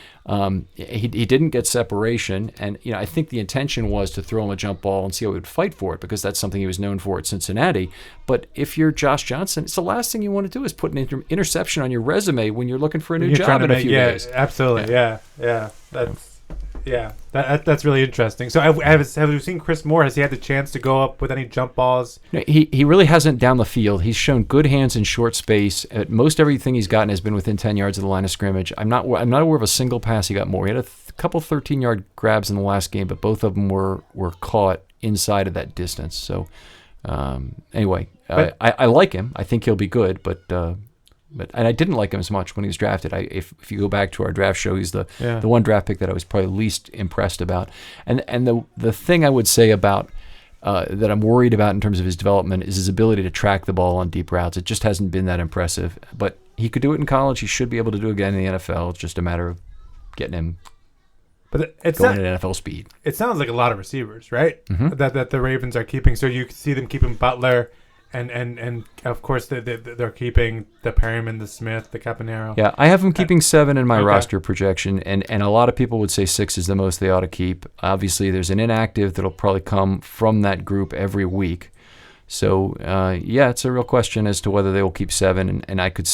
he didn't get separation, and I think the intention was to throw him a jump ball and see how he would fight for it because that's something he was known for at Cincinnati. But if you're Josh Johnson, it's the last thing you want to do is put an interception on your resume when you're looking for a new job in a few days. Absolutely, yeah. That's really interesting. So have you seen Chris Moore? Has he had the chance to go up with any jump balls? No, he really hasn't down the field. He's shown good hands in short space. Most everything he's gotten has been within 10 yards of the line of scrimmage. I'm not aware of a single pass he got more. He had a couple 13-yard grabs in the last game, but both of them were caught inside of that distance. So anyway, I like him. I think he'll be good, but and I didn't like him as much when he was drafted. If you go back to our draft show, he's the one draft pick that I was probably least impressed about. And the thing I would say about that I'm worried about in terms of his development is his ability to track the ball on deep routes. It just hasn't been that impressive. But he could do it in college. He should be able to do it again in the NFL. It's just a matter of getting him going at NFL speed. It sounds like a lot of receivers, right? Mm-hmm. That the Ravens are keeping. So you see them keeping Butler. And of course they're keeping the Perryman, the Smith, the Caponero. Yeah, I have them keeping 7 in my roster projection, and a lot of people would say 6 is the most they ought to keep. Obviously, there's an inactive that'll probably come from that group every week. So it's a real question as to whether they will keep 7, and I could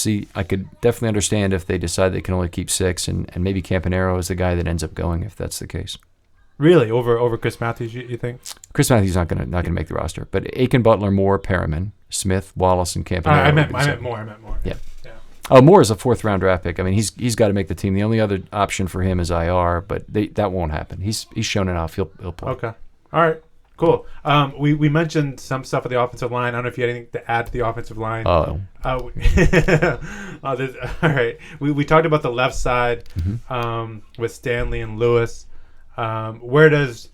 definitely understand if they decide they can only keep 6, and maybe Caponero is the guy that ends up going if that's the case. Really, over Chris Matthews, you think? Chris Matthews not gonna make the roster, but Aiken, Butler, Moore, Perryman, Smith, Wallace, and Campanaro. I meant Moore. Yeah. Oh, Moore is a 4th-round draft pick. I mean, he's got to make the team. The only other option for him is IR, but that won't happen. He's shown enough. He'll play. Okay. All right. Cool. We mentioned some stuff at the offensive line. I don't know if you had anything to add to the offensive line. Oh. All right. We talked about the left side with Stanley and Lewis. Where does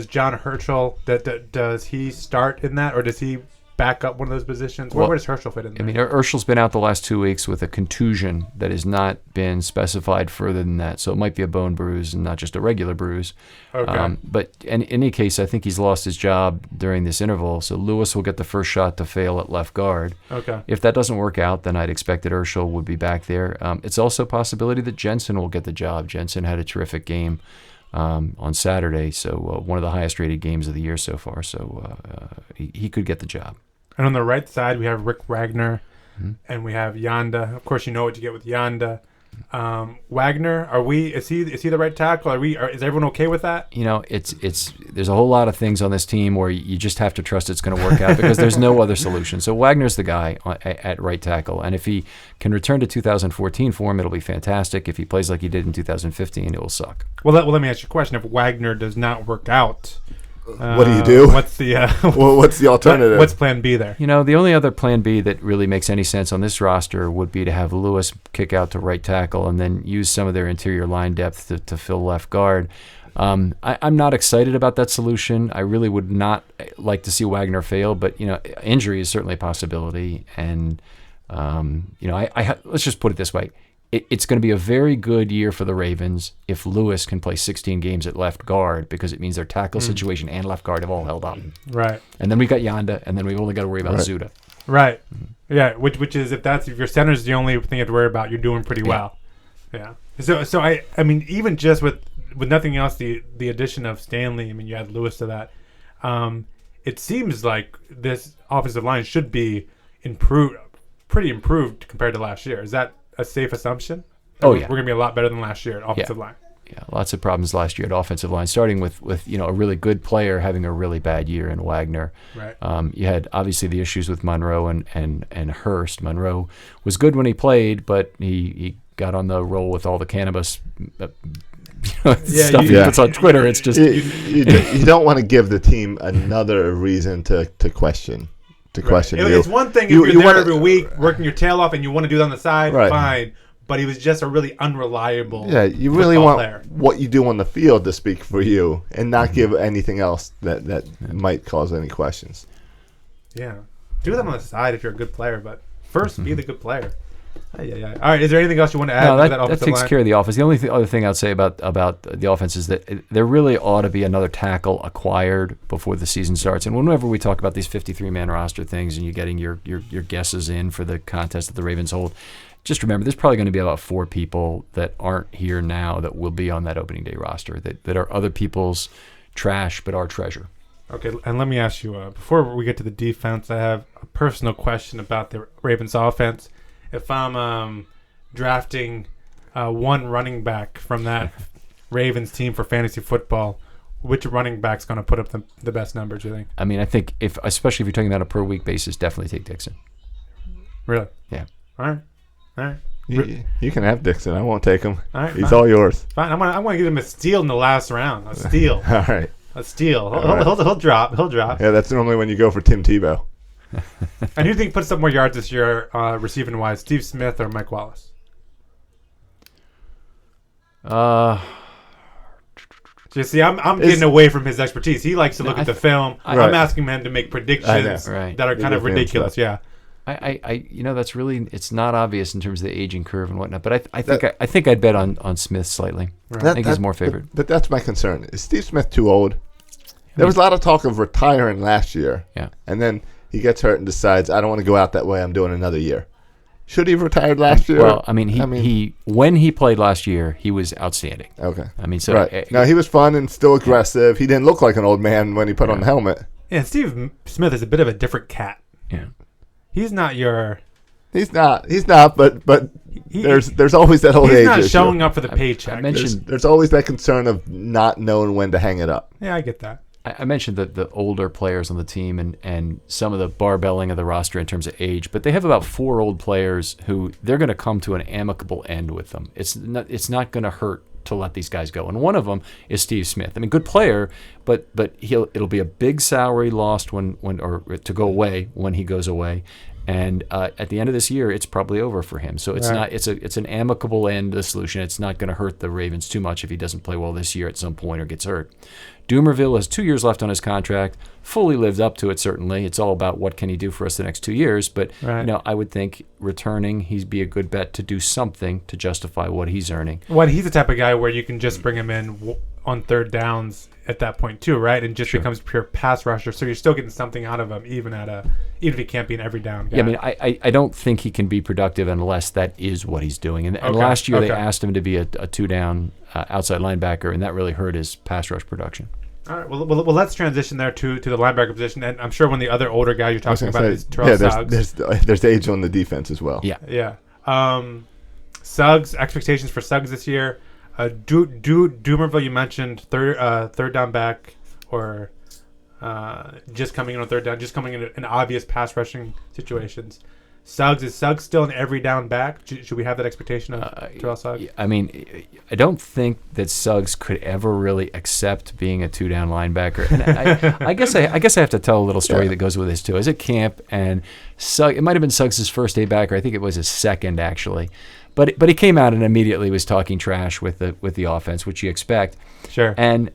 John Herschel does he start in that, or does he back up one of those positions? Where does Herschel fit in there? I mean, Herschel's been out the last 2 weeks with a contusion that has not been specified further than that, so it might be a bone bruise and not just a regular bruise. Okay. But in any case, I think he's lost his job during this interval, so Lewis will get the first shot to fail at left guard. Okay. If that doesn't work out, then I'd expect that Herschel would be back there. It's also a possibility that Jensen will get the job. Jensen had a terrific game on Saturday, so one of the highest rated games of the year so far, so he could get the job. And on the right side, we have Rick Wagner, and we have Yanda. Of course, you know what you get with Yanda. Wagner, is he the right tackle? Is everyone okay with that? You know, there's a whole lot of things on this team where you just have to trust it's going to work out because there's no other solution. So Wagner's the guy at right tackle, and if he can return to 2014 form, it'll be fantastic. If he plays like he did in 2015, it will suck. Well, let me ask you a question. If Wagner does not work out, what do you do? What's the what's the alternative? What's plan B there? You know, the only other plan B that really makes any sense on this roster would be to have Lewis kick out to right tackle and then use some of their interior line depth to fill left guard. I'm not excited about that solution. I really would not like to see Wagner fail, but, you know, injury is certainly a possibility. And, you know, let's just put it this way. It's going to be a very good year for the Ravens if Lewis can play 16 games at left guard because it means their tackle situation and left guard have all held up. Right. And then we got Yanda, and then we've only got to worry about Zuda. Right. Yeah. Which is if your center's the only thing you have to worry about, you're doing pretty well. Yeah. So I mean even just with nothing else, the addition of Stanley, I mean you add Lewis to that. It seems like this offensive line should be pretty improved compared to last year. Is that a safe assumption? Oh, yeah. We're going to be a lot better than last year at offensive line. Yeah, lots of problems last year at offensive line, starting with you know, a really good player having a really bad year in Wagner. Right. You had obviously the issues with Monroe and Hurst. Monroe was good when he played, but he got on the roll with all the cannabis stuff he puts on Twitter. It's just you don't want to give the team another reason to question. Question it's one thing if you're there every week working your tail off and you want to do it on the side, fine. But he was just a really unreliable. Yeah, you really want player. What you do on the field to speak for you, and not give anything else that might cause any questions. Yeah, do them on the side if you're a good player, but first be the good player. Yeah. All right. Is there anything else you want to add? No, to that offensive takes line? care of the offense. The only other thing I'd say about the offense is that there really ought to be another tackle acquired before the season starts. And whenever we talk about these 53-man roster things and you're getting your guesses in for the contest that the Ravens hold, just remember there's probably going to be about 4 people that aren't here now that will be on that opening day roster that are other people's trash but our treasure. Okay, and let me ask you, before we get to the defense, I have a personal question about the Ravens offense. If I'm drafting one running back from that Ravens team for fantasy football, which running back's going to put up the best numbers, you think? I mean, I think especially if you're talking about a per week basis, definitely take Dixon. Really? Yeah. All right. You can have Dixon. I won't take him. All right, He's all yours. Fine. I'm gonna give him a steal in the last round. A steal. All right. A steal. He'll drop. He'll drop. Yeah, that's normally when you go for Tim Tebow. And who do you think puts up more yards this year, receiving wise, Steve Smith or Mike Wallace? You see, I'm getting away from his expertise. He likes to look at the film. I'm asking him to make predictions that are kind of ridiculous. Yeah. That's really, it's not obvious in terms of the aging curve and whatnot. But I think I'd bet on Smith slightly. Right. I think he's more favored. But that's my concern. Is Steve Smith too old? There was a lot of talk of retiring last year. Yeah. And then he gets hurt and decides, I don't want to go out that way. I'm doing another year. Should he have retired last year? Well, I mean, he when he played last year, he was outstanding. Okay. I mean, so right. No, he was fun and still aggressive. He didn't look like an old man when he put on the helmet. Yeah, Steve Smith is a bit of a different cat. Yeah. He's not your. He's not. But there's always that old age issue. He's not showing up for the paycheck. I mentioned there's always that concern of not knowing when to hang it up. Yeah, I get that. I mentioned the older players on the team and some of the barbelling of the roster in terms of age, but they have about 4 old players who they're going to come to an amicable end with them. It's not going to hurt to let these guys go. And one of them is Steve Smith. I mean, good player, but it'll be a big salary lost or to go away when he goes away. And at the end of this year, it's probably over for him. So it's not. It's an amicable end to the solution. It's not going to hurt the Ravens too much if he doesn't play well this year at some point or gets hurt. Doomerville has 2 years left on his contract. Fully lived up to it. Certainly, it's all about what can he do for us the next 2 years. But I would think returning, he'd be a good bet to do something to justify what he's earning. Well, he's the type of guy where you can just bring him in on third downs at that point too, right? And just becomes pure pass rusher. So you're still getting something out of him, even if he can't be an every down guy. Yeah, I mean, I don't think he can be productive unless that is what he's doing. And last year they asked him to be a 2-down outside linebacker, and that really hurt his pass rush production. All right. Well, let's transition there to the linebacker position, and I'm sure one of the other older guys you're talking about is Terrell Suggs. There's age on the defense as well. Yeah. Yeah. Suggs, expectations for Suggs this year. Doomerville, you mentioned third down back, or just coming in on third down, just coming in obvious pass rushing situations. Is Suggs still an every down back? Should we have that expectation of Terrell Suggs? I mean, I don't think that Suggs could ever really accept being a 2-down linebacker. And I guess I have to tell a little story that goes with this too. I was at camp, and it might have been Suggs' first day back, or I think it was his second actually. But he came out and immediately was talking trash with the offense, which you expect. Sure. And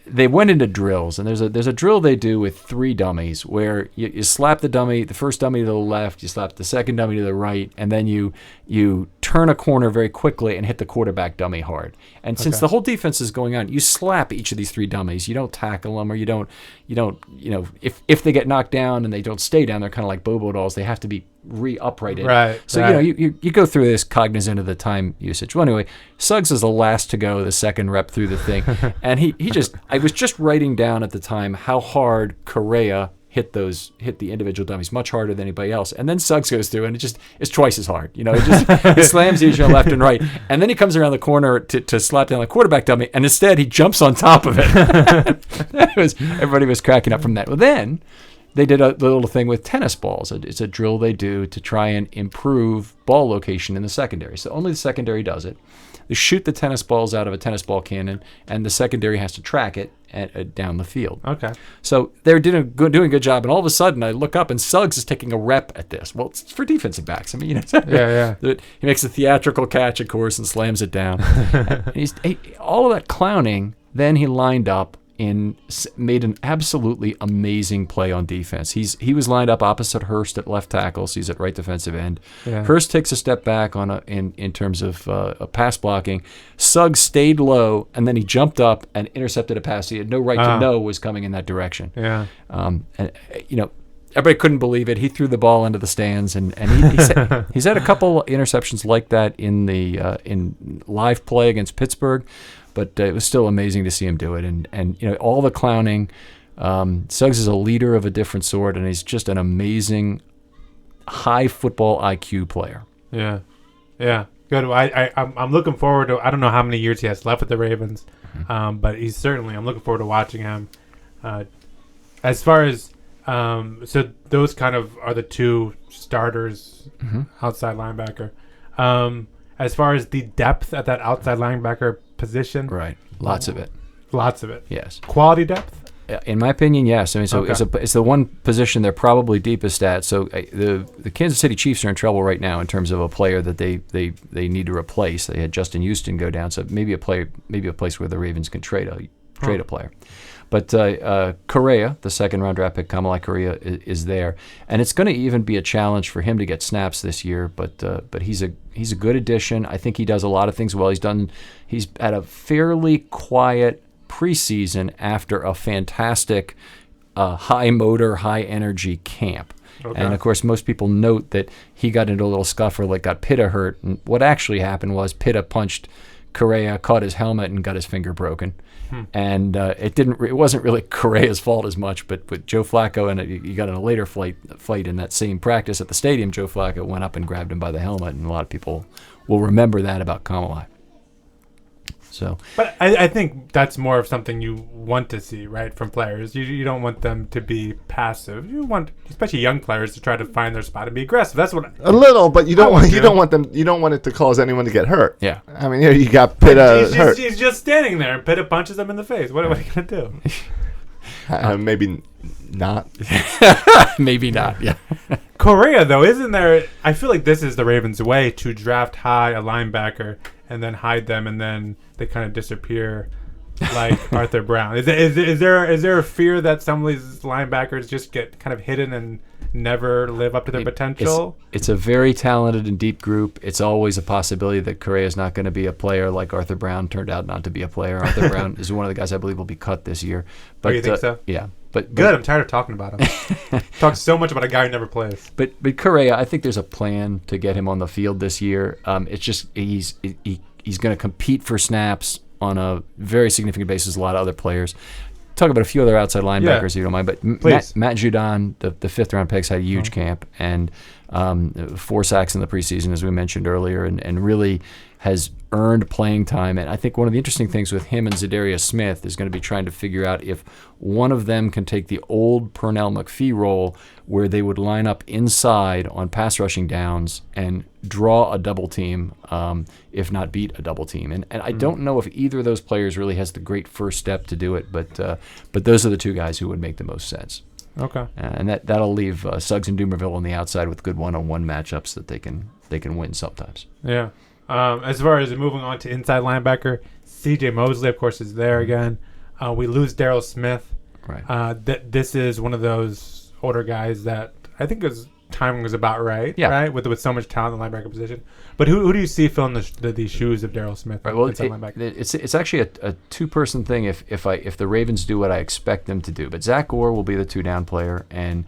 they went into drills, and there's a drill they do with 3 dummies where you slap the first dummy to the left, you slap the second dummy to the right, and then you turn a corner very quickly and hit the quarterback dummy hard. And since the whole defense is going on, you slap each of these 3 dummies. You don't tackle them, or you don't if they get knocked down and they don't stay down, they're kind of like Bobo dolls. They have to be re-uprighted. Right. So you go through this cognizant of the time usage. Well, anyway, Suggs is the last to go, the second rep through the thing, and I was just writing down at the time how hard Correa hit the individual dummies, much harder than anybody else. And then Suggs goes through, and it's twice as hard. It slams each other left and right. And then he comes around the corner to slap down the quarterback dummy, and instead he jumps on top of it. Everybody was cracking up from that. Well, then they did a little thing with tennis balls. It's a drill they do to try and improve ball location in the secondary. So only the secondary does it. They shoot the tennis balls out of a tennis ball cannon, and the secondary has to track it down the field. Okay. So they're doing a good job, and all of a sudden I look up and Suggs is taking a rep at this. Well, it's for defensive backs. I mean, yeah. He makes a theatrical catch, of course, and slams it down. And all of that clowning. Then he lined up and made an absolutely amazing play on defense. He was lined up opposite Hurst at left tackle, so he's at right defensive end. Yeah. Hurst takes a step back in terms of pass blocking. Suggs stayed low, and then he jumped up and intercepted a pass he had no right to know was coming in that direction. Yeah. Everybody couldn't believe it. He threw the ball into the stands, and he's had a couple interceptions like that in live play against Pittsburgh. But it was still amazing to see him do it, and all the clowning. Suggs is a leader of a different sort, and he's just an amazing, high football IQ player. Yeah, good. I'm looking forward to. I don't know how many years he has left with the Ravens, but I'm looking forward to watching him. As far as so those kind of are the 2 starters, outside linebacker. As far as the depth at that outside linebacker position, right? Lots of it. Yes. Quality depth. In my opinion, yes. I mean, so it's the one position they're probably deepest at. So the Kansas City Chiefs are in trouble right now in terms of a player that they need to replace. They had Justin Houston go down, so maybe a place where the Ravens can trade a player. But Correa, the second-round draft pick, Kamalai Correa, is there, and it's going to even be a challenge for him to get snaps this year. But he's a good addition. I think he does a lot of things well. He's had a fairly quiet preseason after a fantastic high motor, high energy camp. Okay. And of course, most people note that he got into a little scuffle that got Pitta hurt. And what actually happened was Pitta punched Correa, caught his helmet, and got his finger broken. And it wasn't really Correa's fault as much, but with Joe Flacco, and he got in a later fight in that same practice at the stadium. Joe Flacco went up and grabbed him by the helmet, and a lot of people will remember that about Kamalai. So, but I think that's more of something you want to see, right, from players. You don't want them to be passive. You want, especially young players, to try to find their spot and be aggressive. That's what a little, but you don't want it to cause anyone to get hurt. Yeah, I mean, here you got Pitta hurt. He's just standing there, and Pitta punches him in the face. What are you gonna do? Maybe not. Maybe not. Yeah. Correa, though, isn't there? I feel like this is the Ravens' way to draft high a linebacker and then hide them, and then they kind of disappear, like Arthur Brown. Is there a fear that some of these linebackers just get kind of hidden and never live up to their potential? It's a very talented and deep group. It's always a possibility that Correa is not going to be a player like Arthur Brown turned out not to be a player. Arthur Brown is one of the guys I believe will be cut this year. But, you think so? Yeah. But good. I'm tired of talking about him. Talk so much about a guy who never plays. But Correa, I think there's a plan to get him on the field this year. It's just he's going to compete for snaps on a very significant basis. A lot of other players. Talk about a few other outside linebackers if you don't mind. But Matt Judon, the 5th round picks, had a huge camp, and 4 sacks in the preseason, as we mentioned earlier, and really has earned playing time. And I think one of the interesting things with him and Zadarius Smith is going to be trying to figure out if one of them can take the old Pernell McPhee role where they would line up inside on pass rushing downs and draw a double team, if not beat a double team. And I don't know if either of those players really has the great first step to do it, but those are the two guys who would make the most sense. Okay. And that'll leave Suggs and Dumerville on the outside with good one-on-one matchups that they can win sometimes. Yeah. As far as moving on to inside linebacker, C.J. Mosley, of course, is there again. We lose Darryl Smith. Right. This is one of those older guys that I think his timing was about right. Yeah. Right. With so much talent in the linebacker position. But who do you see filling the shoes of Darryl Smith? Right. Well, linebacker? it's actually a two-person thing if the Ravens do what I expect them to do. But Zach Gore will be the 2-down player, and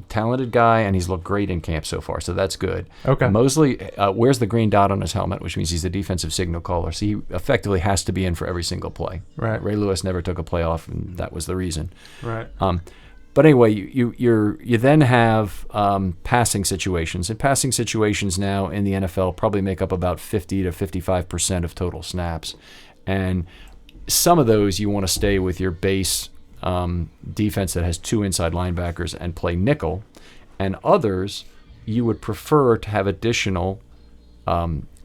talented guy, and he's looked great in camp so far, so that's good. Okay. Mosley wears the green dot on his helmet, which means he's the defensive signal caller, so he effectively has to be in for every single play. Right. Ray Lewis never took a play off, and that was the reason. Right. But anyway, you then have passing situations, and passing situations now in the NFL probably make up about 50 to 55% of total snaps, and some of those you want to stay with your base defense that has 2 inside linebackers and play nickel, and others you would prefer to have additional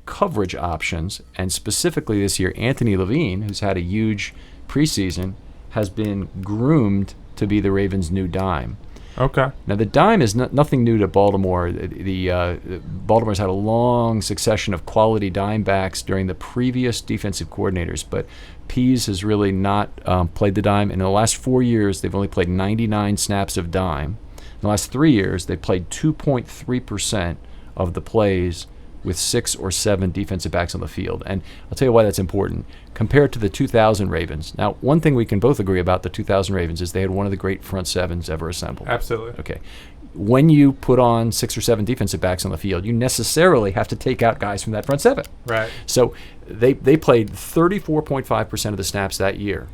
coverage options. And specifically this year, Anthony Levine, who's had a huge preseason, has been groomed to be the Ravens' new dime. Okay. Now the dime is nothing new to Baltimore. Baltimore's had a long succession of quality dime backs during the previous defensive coordinators, but Pease has really not played the dime. In the last 4 years, they've only played 99 snaps of dime. In the last 3 years, they played 2.3% of the plays with 6 or 7 defensive backs on the field. And I'll tell you why that's important. Compared to the 2000 Ravens. Now, one thing we can both agree about the 2000 Ravens is they had one of the great front sevens ever assembled. Absolutely. Okay. When you put on 6 or 7 defensive backs on the field, you necessarily have to take out guys from that front seven. Right. So they played 34.5% of the snaps that year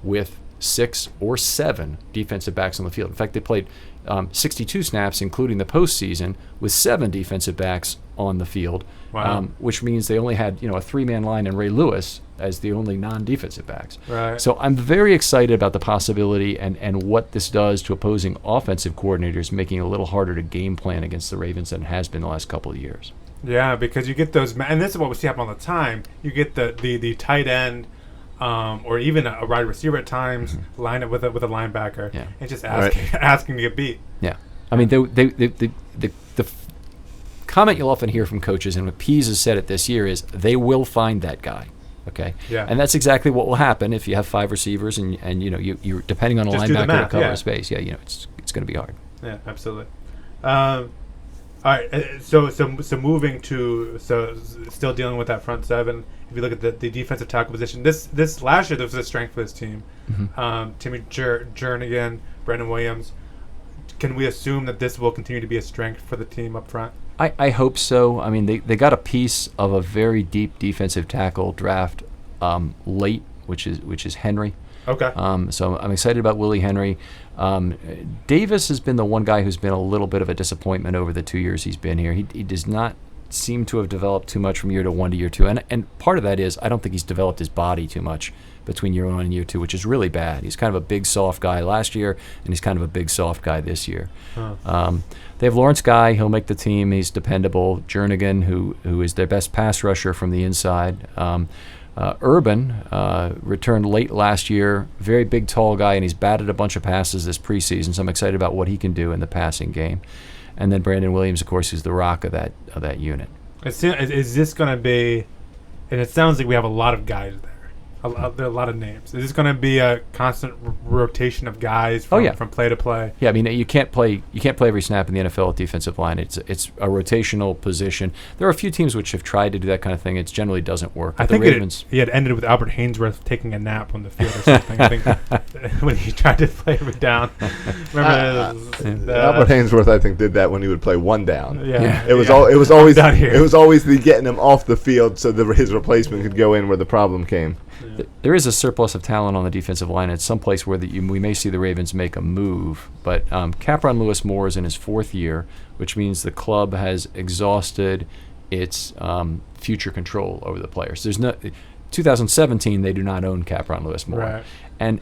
with 6 or 7 defensive backs on the field. In fact, they played 62 snaps, including the postseason, with 7 defensive backs on the field. Wow. Which means they only had a 3-man line and Ray Lewis as the only non-defensive backs. Right. So I'm very excited about the possibility and what this does to opposing offensive coordinators, making it a little harder to game plan against the Ravens than it has been the last couple of years. Yeah, because you get those, and this is what we see happen all the time. You get the tight end, or even a wide receiver at times, line up with a linebacker, and just asking to get beat. Yeah, I mean the comment you'll often hear from coaches, and what Pease has said it this year, is they will find that guy. Okay. Yeah. And that's exactly what will happen if you have 5 receivers and you're depending on a just linebacker to cover a space. Yeah, it's going to be hard. Yeah, absolutely. All right. So moving to still dealing with that front seven. If you look at the defensive tackle position, this last year there was a strength for this team. Mm-hmm. Timmy Jernigan, Brandon Williams. Can we assume that this will continue to be a strength for the team up front? I hope so. I mean, they got a piece of a very deep defensive tackle draft late, which is Henry. Okay. So I'm excited about Willie Henry. Davis has been the one guy who's been a little bit of a disappointment over the 2 years he's been here. He does not seem to have developed too much from year 1 to year 2. And part of that is I don't think he's developed his body too much between year 1 and year 2, which is really bad. He's kind of a big, soft guy last year, and he's kind of a big, soft guy this year. Huh. They have Lawrence Guy. He'll make the team. He's dependable. Jernigan, who is their best pass rusher from the inside. Urban returned late last year. Very big, tall guy, and he's batted a bunch of passes this preseason, so I'm excited about what he can do in the passing game. And then Brandon Williams, of course, is the rock of that unit. Is this going to be, and it sounds like we have a lot of guys there. There are a lot of names. Is this going to be a constant rotation of guys from play to play? Yeah, I mean you can't play every snap in the NFL at defensive line. It's a rotational position. There are a few teams which have tried to do that kind of thing. It generally doesn't work. I think he had ended with Albert Hainsworth taking a nap on the field or something. I think when he tried to play every down. Remember Albert Hainsworth, I think, did that when he would play one down. Yeah. It was always the getting him off the field so his replacement could go in where the problem came. there is a surplus of talent on the defensive line at some place where we may see the Ravens make a move. But Capron Lewis Moore is in his 4th year, which means the club has exhausted its future control over the players. 2017, they do not own Capron Lewis Moore. Right. And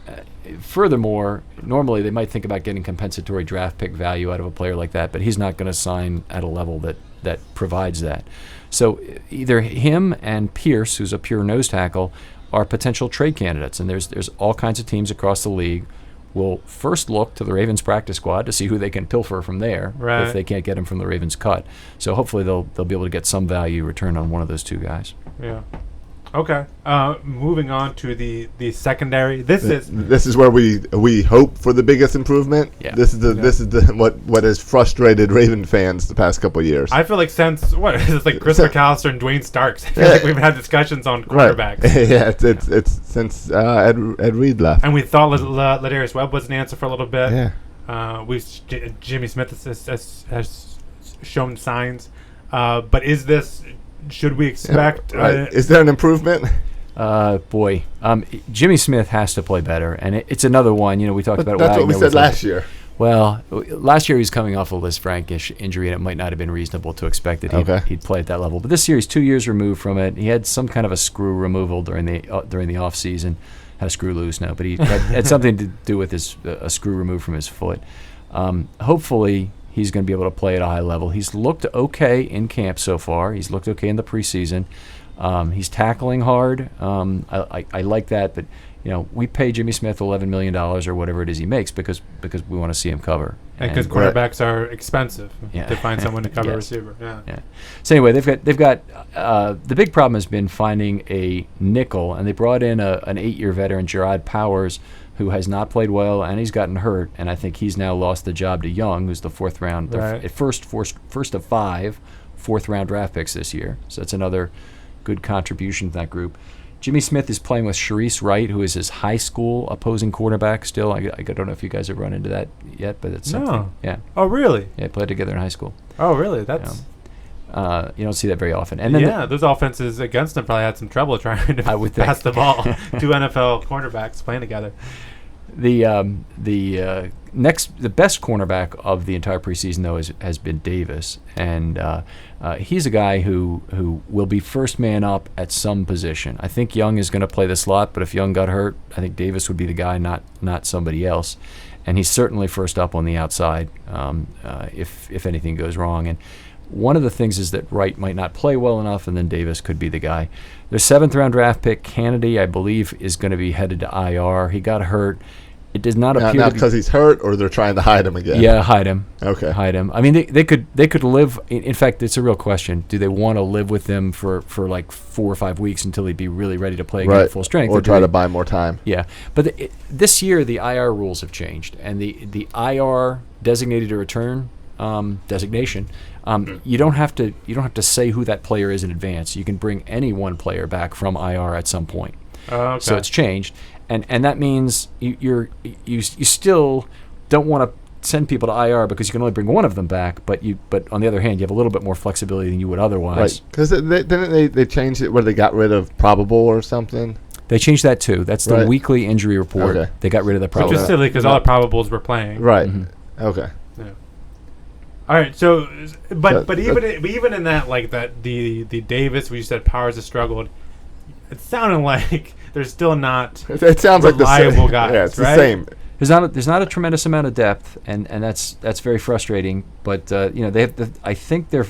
furthermore, normally they might think about getting compensatory draft pick value out of a player like that, but he's not going to sign at a level that provides that. So either him and Pierce, who's a pure nose tackle, are potential trade candidates. And there's all kinds of teams across the league will first look to the Ravens practice squad to see who they can pilfer from there if they can't get him from the Ravens cut. So hopefully they'll be able to get some value return on one of those 2 guys. Yeah. Okay. Moving on to the secondary. This is where we hope for the biggest improvement. Yeah. This is what has frustrated Raven fans the past couple of years. I feel like since it's like Chris McAllister and Dwayne Starks. I feel like we've had discussions on quarterbacks. Right. Yeah, it's since Ed Reed left. And we thought Ladarius Webb was an answer for a little bit. Yeah. Jimmy Smith has shown signs. But is this? Should we expect? Is there an improvement? Jimmy Smith has to play better, and it's another one. We talked about. That's what we said last year. Well, last year he was coming off a Liz Frankish injury, and it might not have been reasonable to expect that he'd play at that level. But this year he's 2 years removed from it. He had some kind of a screw removal during the off season. Had a screw loose now, but he had something to do with a screw removed from his foot. Hopefully, he's going to be able to play at a high level. He's looked okay in camp so far. He's looked okay in the preseason. He's tackling hard. I like that, but we pay Jimmy Smith $11 million or whatever it is he makes because we want to see him cover. And because quarterbacks are expensive to find someone to cover a receiver. Yeah. So anyway, they've got the big problem has been finding a nickel, and they brought in an 8-year veteran, Gerard Powers, who has not played well, and he's gotten hurt, and I think he's now lost the job to Young, who's the 4th round, first of 5 4th-round draft picks this year. So that's another good contribution to that group. Jimmy Smith is playing with Sharice Wright, who is his high school opposing quarterback still. I don't know if you guys have run into that yet, but it's something. No. Yeah. Oh, really? Yeah, played together in high school. Oh, really? That's... you don't see that very often. And then those offenses against them probably had some trouble trying to pass the ball. 2 NFL cornerbacks playing together. The best cornerback of the entire preseason though has been Davis, and he's a guy who will be first man up at some position. I think Young is going to play the slot, but if Young got hurt, I think Davis would be the guy, not somebody else. And he's certainly first up on the outside if anything goes wrong. And one of the things is that Wright might not play well enough, and then Davis could be the guy. Their 7th-round draft pick, Kennedy, I believe, is going to be headed to IR. He got hurt. It does not appear now because he's hurt, or they're trying to hide him again. Yeah, hide him. Okay, hide him. I mean, they could live. In fact, it's a real question. Do they want to live with him for like 4 or 5 weeks until he'd be really ready to play again at full strength, or try to buy more time? Yeah, but this year the IR rules have changed, and the IR designated to return designation. You don't have to say who that player is in advance. You can bring any one player back from IR at some point. Okay. So it's changed, and that means you still don't want to send people to IR because you can only bring one of them back. But on the other hand, you have a little bit more flexibility than you would otherwise. Right? Because didn't they changed it where they got rid of probable or something? They changed that too. That's the weekly injury report. Okay. They got rid of the probable. Which is silly because all the probables were playing. Right. Mm-hmm. Okay. All right, so but even in that, like that the Davis, we said Powers has struggled. It sounded like there's still not it sounds like reliable guys. Yeah, it's right? the same. There's not a tremendous amount of depth, and that's very frustrating. But they have I think their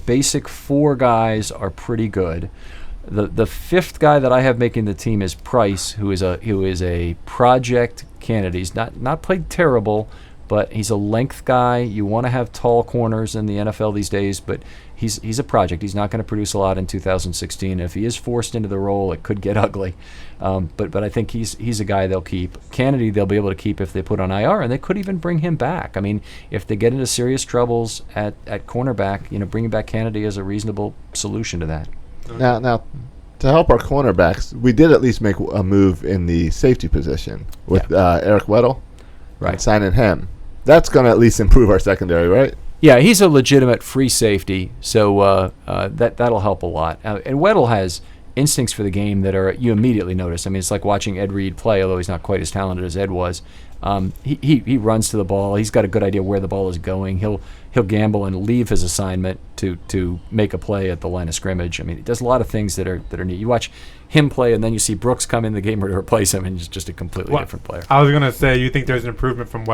basic 4 guys are pretty good. The 5th guy that I have making the team is Price, who is a project candidate. He's not played terrible, but he's a length guy. You want to have tall corners in the NFL these days, but he's a project. He's not going to produce a lot in 2016. If he is forced into the role, it could get ugly. But I think he's a guy they'll keep. Kennedy they'll be able to keep if they put on IR, and they could even bring him back. I mean, if they get into serious troubles at cornerback, bringing back Kennedy is a reasonable solution to that. Now, to help our cornerbacks, we did at least make a move in the safety position with Eric Weddle, right? Signing him. That's going to at least improve our secondary, right? Yeah, he's a legitimate free safety, so that'll help a lot. And Weddle has instincts for the game that are you immediately notice. I mean, it's like watching Ed Reed play, although he's not quite as talented as Ed was. He runs to the ball. He's got a good idea where the ball is going. He'll gamble and leave his assignment to make a play at the line of scrimmage. I mean, he does a lot of things that are neat. You watch him play, and then you see Brooks come in the game to replace him, and he's just a completely different player. I was gonna say, you think there's an improvement from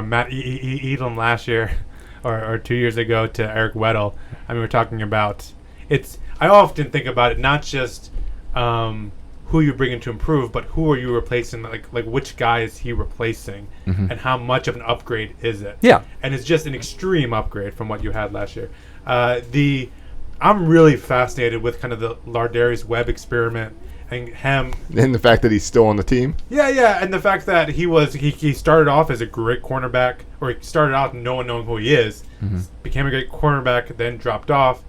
Matt Elam last year, or 2 years ago to Eric Weddle. I mean, we're talking about it's. I often think about it not just who you bring in to improve, but who are you replacing? Like which guy is he replacing, and how much of an upgrade is it? Yeah, and it's just an extreme upgrade from what you had last year. I'm really fascinated with kind of the Lardarius Webb experiment and him. And the fact that he's still on the team. Yeah, and the fact that he started off as a great cornerback, or he started out no one knowing who he is, became a great cornerback, then dropped off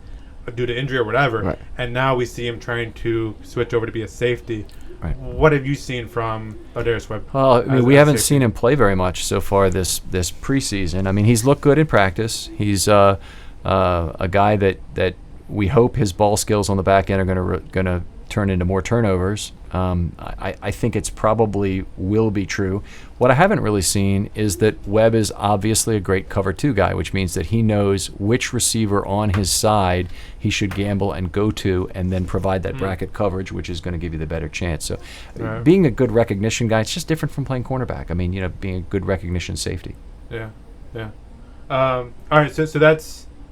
due to injury or whatever, right. And now we see him trying to switch over to be a safety. Right. What have you seen from Lardarius Webb? Well, I mean, we haven't seen him play very much so far this preseason. I mean, he's looked good in practice. He's a guy that we hope his ball skills on the back end are going to turn into more turnovers. I think it's probably will be true. What I haven't really seen is that Webb is obviously a great cover 2 guy, which means that he knows which receiver on his side he should gamble and go to, and then provide that bracket coverage, which is going to give you the better chance. So being a good recognition guy, it's just different from playing cornerback. I mean, being a good recognition safety. Yeah. All right, so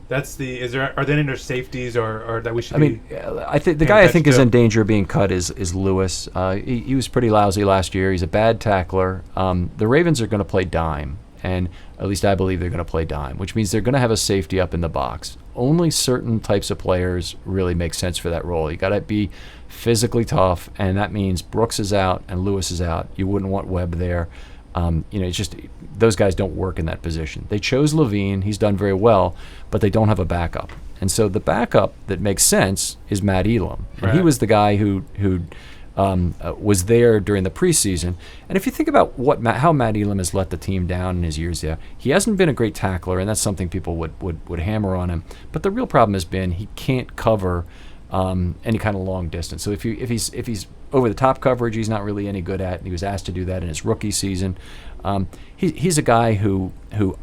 that's the. Are there any other safeties or that we should? I think the guy I think is in danger of being cut is Lewis. He was pretty lousy last year. He's a bad tackler. The Ravens are going to play dime, and at least I believe they're going to play dime, which means they're going to have a safety up in the box. Only certain types of players really make sense for that role. You got to be physically tough, and that means Brooks is out and Lewis is out. You wouldn't want Webb there. It's just those guys don't work in that position. They chose Levine. He's done very well, but they don't have a backup. And so the backup that makes sense is Matt Elam. And he was the guy who was there during the preseason. And if you think about how Matt Elam has let the team down in his years there, he hasn't been a great tackler, and that's something people would hammer on him. But the real problem has been he can't cover any kind of long distance. So if he's over the top coverage, he's not really any good at. He was asked to do that in his rookie season. He's a guy who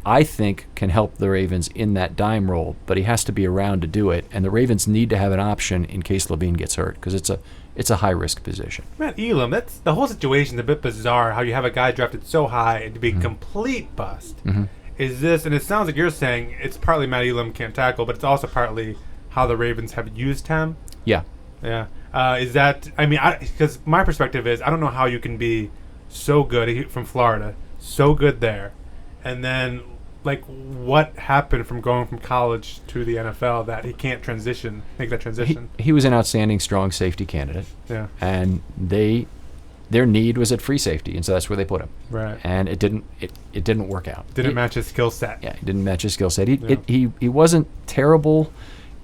I think can help the Ravens in that dime role, but he has to be around to do it. And the Ravens need to have an option in case Levine gets hurt, because it's a high risk position. Matt Elam, that's the whole situation's a bit bizarre. How you have a guy drafted so high and to be a complete bust. Is this? And it sounds like you're saying it's partly Matt Elam can't tackle, but it's also partly how the Ravens have used him. Yeah. Is that? I mean, because my perspective is I don't know how you can be so good from Florida, so good there, and then what happened from going from college to the NFL that he can't make that transition? He was an outstanding strong safety candidate. Yeah. And their need was at free safety, and so that's where they put him. Right. And it didn't work out. Didn't match his skill set. Yeah, it didn't match his skill set. He wasn't terrible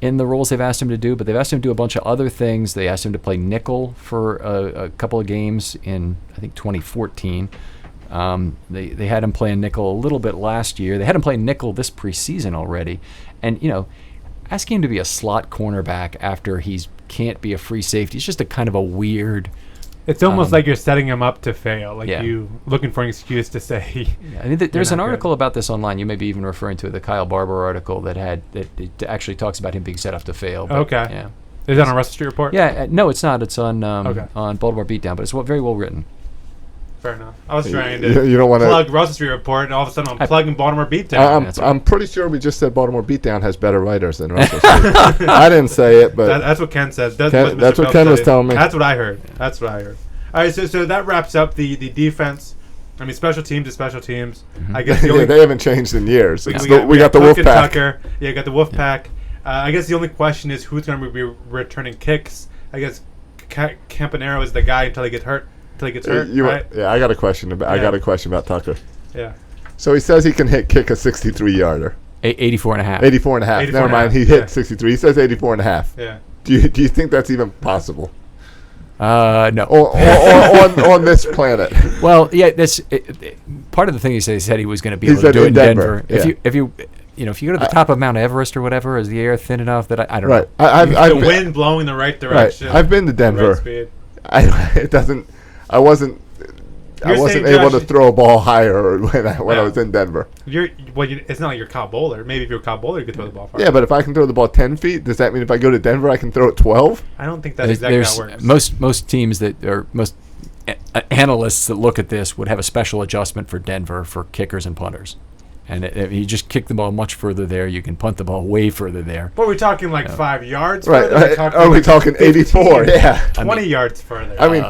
in the roles they've asked him to do, but they've asked him to do a bunch of other things. They asked him to play nickel for a couple of games in, I think, 2014. They had him playing nickel a little bit last year. They had him playing nickel this preseason already. And, asking him to be a slot cornerback after he can't be a free safety, it's just a kind of a weird... It's almost like you're setting him up to fail, you looking for an excuse to say. Yeah, I mean, there's an article about this online. You may be even referring to it, the Kyle Barber article that it actually talks about him being set up to fail. But, okay. Yeah. Is that on Russell Street Report? Yeah. No, it's not. It's on Baltimore Beatdown, but it's very well written. Fair enough. I was trying to plug Russell Street Report, and all of a sudden I'm plugging Baltimore Beatdown. I'm pretty sure we just said Baltimore Beatdown has better writers than Russell Street. I didn't say it, but that's what Ken says. That's what Ken was telling me. That's what I heard. All right, so that wraps up the defense. I mean, special teams to special teams. I guess they haven't changed in years. We got the Wolfpack. Yeah, got the Wolfpack. I guess the only question is who's going to be returning kicks. I guess Campanero is the guy until he gets hurt. Right? Yeah, I got a question about Tucker. Yeah. So he says he can kick a 63-yarder. 84 and a half. 84 and a half. Never mind. He hit 63. He says 84 and a half. Yeah. Do you think that's even possible? No. On this planet. Well, yeah, that's part of the thing he said. He said he was going to be able to do it in Denver. Yeah. If you if you go to the top of Mount Everest or whatever, is the air thin enough that I don't Right. know. I've The been, wind blowing the right right. direction. I've been to the right Denver. speed. I wasn't saying, able Josh, to throw a ball higher when I was in Denver. It's not like you're Kyle Bowler. Maybe if you're Kyle Bowler, you could throw the ball far. Yeah, but if I can throw the ball 10 feet, does that mean if I go to Denver, I can throw it 12? I don't think that's exactly how it works. Most teams most analysts that look at this would have a special adjustment for Denver for kickers and punters. And if you just kick the ball much further there, you can punt the ball way further there. But we're talking like 5 yards Right. further? Are we talking 84? Yeah. 20 yards further. I mean,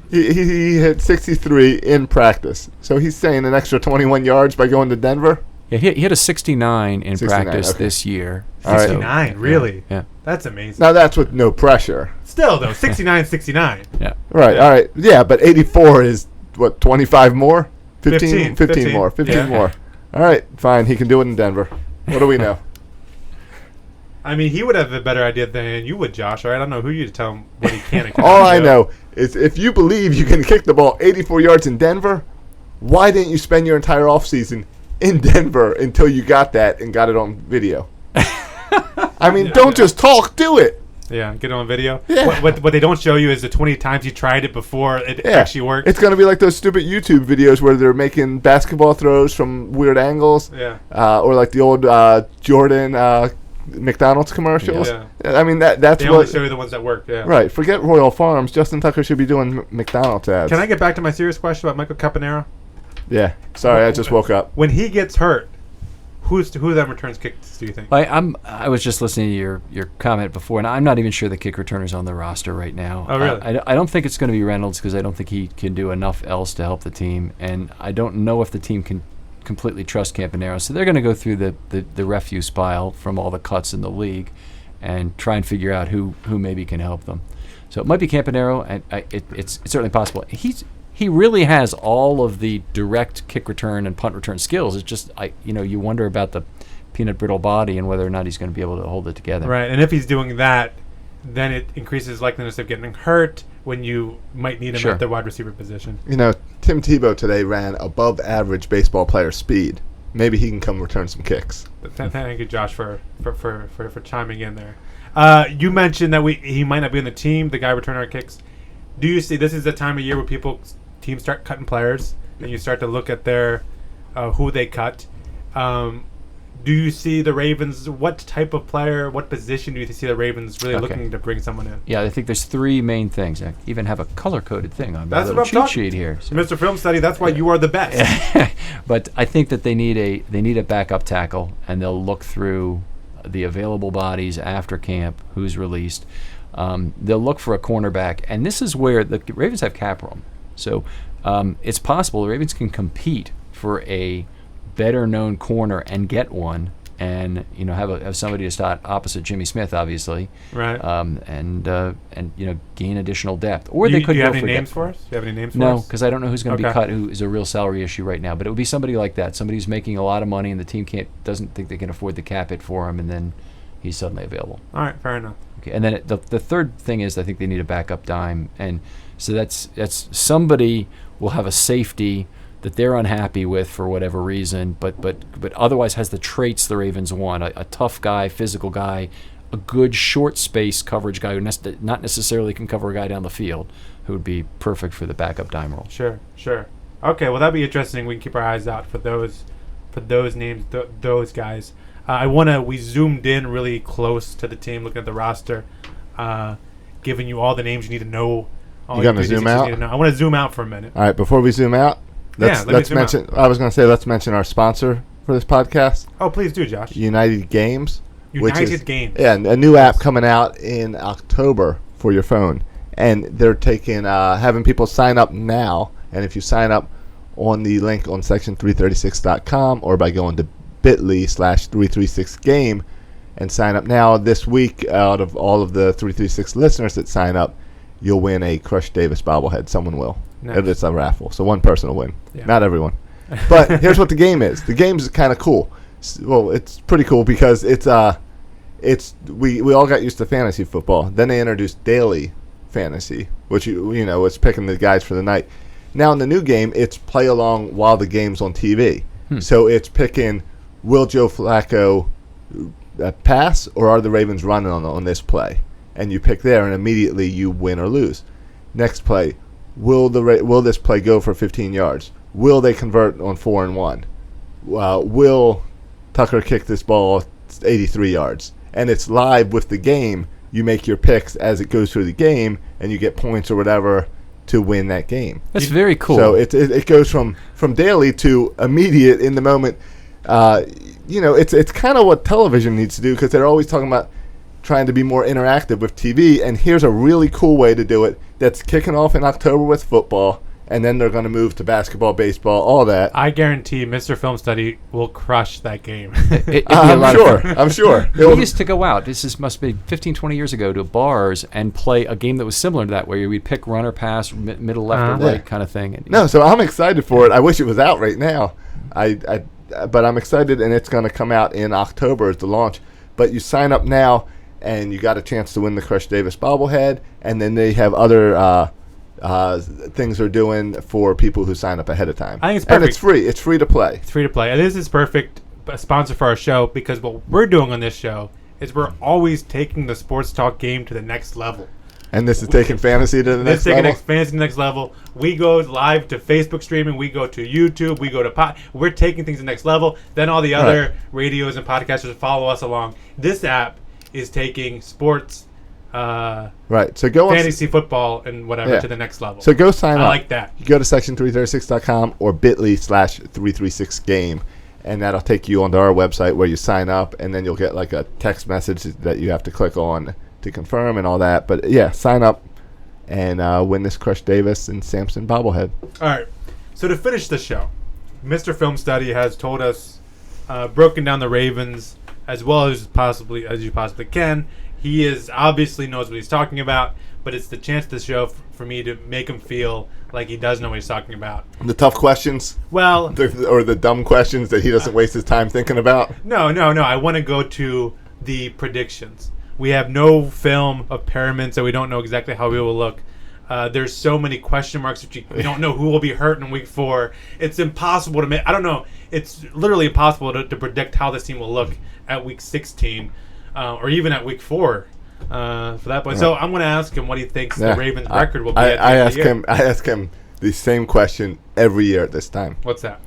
he hit 63 in practice. So he's saying an extra 21 yards by going to Denver? Yeah, he had a 69 in 69, practice okay. this year. All right. 69, really? Yeah. That's amazing. Now that's with no pressure. Still, though, 69, 69. Yeah. Right, all right. Yeah, but 84 is, what, 25 more? 15 15 more. 15 yeah. more. All right, fine. He can do it in Denver. What do we know? I mean, he would have a better idea than you would, Josh, all right? I don't know who you to tell him what he can and can't All I do. know is if you believe you can kick the ball 84 yards in Denver, why didn't you spend your entire offseason in Denver until you got that and got it on video? I mean, don't just talk, do it. Yeah, get it on video. Yeah. What they don't show you is the 20 times you tried it before it actually worked. It's going to be like those stupid YouTube videos where they're making basketball throws from weird angles. Yeah. Or like the old Jordan McDonald's commercials. Yeah. I mean, that's They what... only show you the ones that work, yeah. Right. Forget Royal Farms. Justin Tucker should be doing McDonald's ads. Can I get back to my serious question about Michael Campanaro? Yeah. Sorry, I just woke up. When he gets hurt, who then returns kicks, do you think? I was just listening to your comment before, and I'm not even sure the kick returner's on the roster right now. Oh, really? I don't think it's going to be Reynolds because I don't think he can do enough else to help the team, and I don't know if the team can completely trust Campanaro. So they're going to go through the refuse pile from all the cuts in the league and try and figure out who maybe can help them. So it might be Campanaro, and it's certainly possible. He really has all of the direct kick return and punt return skills. It's just you wonder about the peanut brittle body and whether or not he's going to be able to hold it together. Right, and if he's doing that, then it increases likeliness of getting hurt when you might need him at the wide receiver position. You know, Tim Tebow today ran above average baseball player speed. Maybe he can come return some kicks. Thank you, Josh, for chiming in there. You mentioned that he might not be on the team, the guy returning our kicks. Do you see this is the time of year where teams start cutting players and you start to look at their who they cut? Do you see the Ravens? What type of player, what position do you see the Ravens really looking to bring someone in? Yeah, I think there's three main things. I even have a color-coded thing on That's my what little I'm cheat talking. sheet here. So. Mr. Film Study, that's why you are the best. But I think that they need a backup tackle, and they'll look through the available bodies after camp, who's released. They'll look for a cornerback, and this is where the Ravens have cap room. So it's possible the Ravens can compete for a better-known corner and get one, and have somebody to start opposite Jimmy Smith, obviously, Right. And gain additional depth. Or Do they you could have go any for names depth. for us? Do you have any names for No, us? because I don't know who's going to be Okay. cut, who is a real salary issue right now. But it would be somebody like that, somebody who's making a lot of money, and the team doesn't think they can afford the cap hit for him, and then he's suddenly available. All right, fair enough. Okay, and then the third thing is I think they need a backup dime, and so that's somebody will have a safety that they're unhappy with for whatever reason, but otherwise has the traits the Ravens want: a tough guy, physical guy, a good short space coverage guy who not necessarily can cover a guy down the field, who would be perfect for the backup dime role. Sure. Okay, well that'd be interesting. We can keep our eyes out for those names, those guys. We zoomed in really close to the team, looking at the roster, giving you all the names you need to know. You gonna zoom out? I want to zoom out for a minute. All right, before we zoom out, let's mention. I was going to say let's mention our sponsor for this podcast, Oh, please do, Josh. United Games. United Games. Yeah, a new app coming out in October for your phone, and they're taking having people sign up now. And if you sign up on the link on section336.com or by going to bit.ly/336game and sign up now, this week, out of all of the 336 listeners that sign up, you'll win a Crush Davis bobblehead. Someone will. Nice. It's a raffle, so one person will win. Yeah. Not everyone. But here's what the game is. The game is kind of cool. Well, it's pretty cool because we all got used to fantasy football. Then they introduced daily fantasy, which it's picking the guys for the night. Now in the new game, it's play along while the game's on TV. So it's picking will Joe Flacco pass, or are the Ravens running on this play? And you pick there, and immediately you win or lose. Next play, will this play go for 15 yards? Will they convert on 4 and 1? Will Tucker kick this ball 83 yards? And it's live with the game. You make your picks as it goes through the game, and you get points or whatever to win that game. That's very cool. So it goes from daily to immediate in the moment. It's kind of what television needs to do, because they're always talking about trying to be more interactive with TV, and here's a really cool way to do it that's kicking off in October with football, and then they're going to move to basketball, baseball, all that. I guarantee Mr. Film Study will crush that game. I'm sure. We used to go out. Must be 15, 20 years ago, to bars and play a game that was similar to that, where we'd pick runner, pass, middle, left, or right kind of thing. No, so I'm excited for it. I wish it was out right now. But I'm excited, and it's going to come out in October as the launch. But you sign up now, and you got a chance to win the Crush Davis bobblehead, and then they have other things they're doing for people who sign up ahead of time. I think it's perfect. And it's free. It's free to play. It's free to play. And this is perfect sponsor for our show, because what we're doing on this show is we're always taking the sports talk game to the next level. And this is taking fantasy to the next level? This is taking fantasy to the next level. We go live to Facebook streaming. We go to YouTube. We go to we're taking things to the next level. Then all the other radios and podcasters follow us along. This app is taking sports, so go fantasy football and whatever to the next level. So go sign up. I like that. You go to section336.com or bit.ly/336game, and that'll take you onto our website where you sign up, and then you'll get like a text message that you have to click on to confirm and all that. But yeah, sign up and win this Crush Davis and Samson bobblehead. All right. So to finish the show, Mr. Film Study has told us, broken down the Ravens as well as you possibly can. He obviously knows what he's talking about, but it's the chance of the show for me to make him feel like he does know what he's talking about. The tough questions? Well, or the dumb questions that he doesn't waste his time thinking about? No. I want to go to the predictions. We have no film of Perriman, so we don't know exactly how he will look. There's so many question marks. We don't know who will be hurt in week 4. It's impossible to make. I don't know. It's literally impossible to predict how this team will look at week 16 or even at week 4 for that point. So I'm going to ask him what he thinks the Ravens' record will be at the end of the year. I ask him the same question every year at this time. What's that?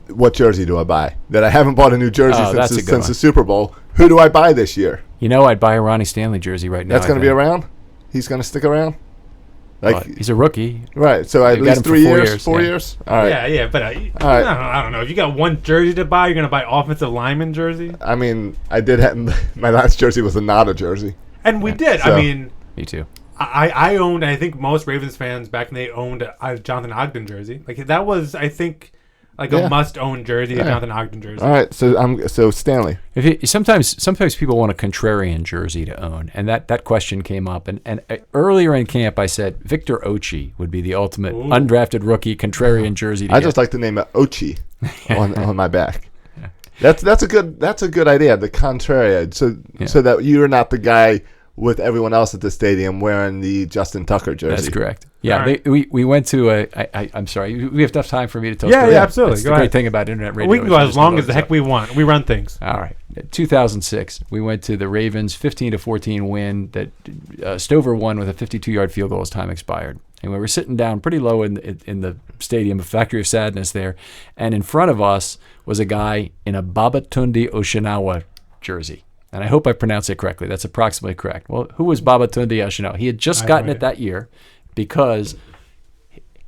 What jersey do I buy? That I haven't bought a new jersey since the Super Bowl. Who do I buy this year? I'd buy a Ronnie Stanley jersey right now. That's going to be around? He's going to stick around? He's a rookie. Right, so at least 3 years, 4 years? All right. Yeah, but I don't know. If you got one jersey to buy, you're going to buy offensive lineman jersey? I mean, I did have my last jersey was a Nada jersey. And we did. So. I mean... Me too. I owned, I think most Ravens fans back then, they owned a Jonathan Ogden jersey. Like, that was, I think... a must-own jersey, a Jonathan Ogden jersey. All right, so Stanley. Sometimes people want a contrarian jersey to own, and that question came up. And earlier in camp, I said Victor Ochi would be the ultimate undrafted rookie contrarian jersey. I just like the name of Ochi on my back. That's a good idea. The contrarian, so that you're not the guy with everyone else at the stadium wearing the Justin Tucker jersey. That's correct. Yeah, right. we went to I'm sorry. We have enough time for me to tell. Yeah, absolutely. That's the great thing about internet radio. We can go as long as the heck we want. We run things. All right. 2006, we went to the Ravens 15-14 win that Stover won with a 52-yard field goal as time expired. And we were sitting down pretty low in the stadium, a Factory of Sadness there, and in front of us was a guy in a Babatunde Oshinawa jersey. And I hope I pronounced it correctly. That's approximately correct. Well, who was Babatunde Oshinawa? He had just gotten it that year because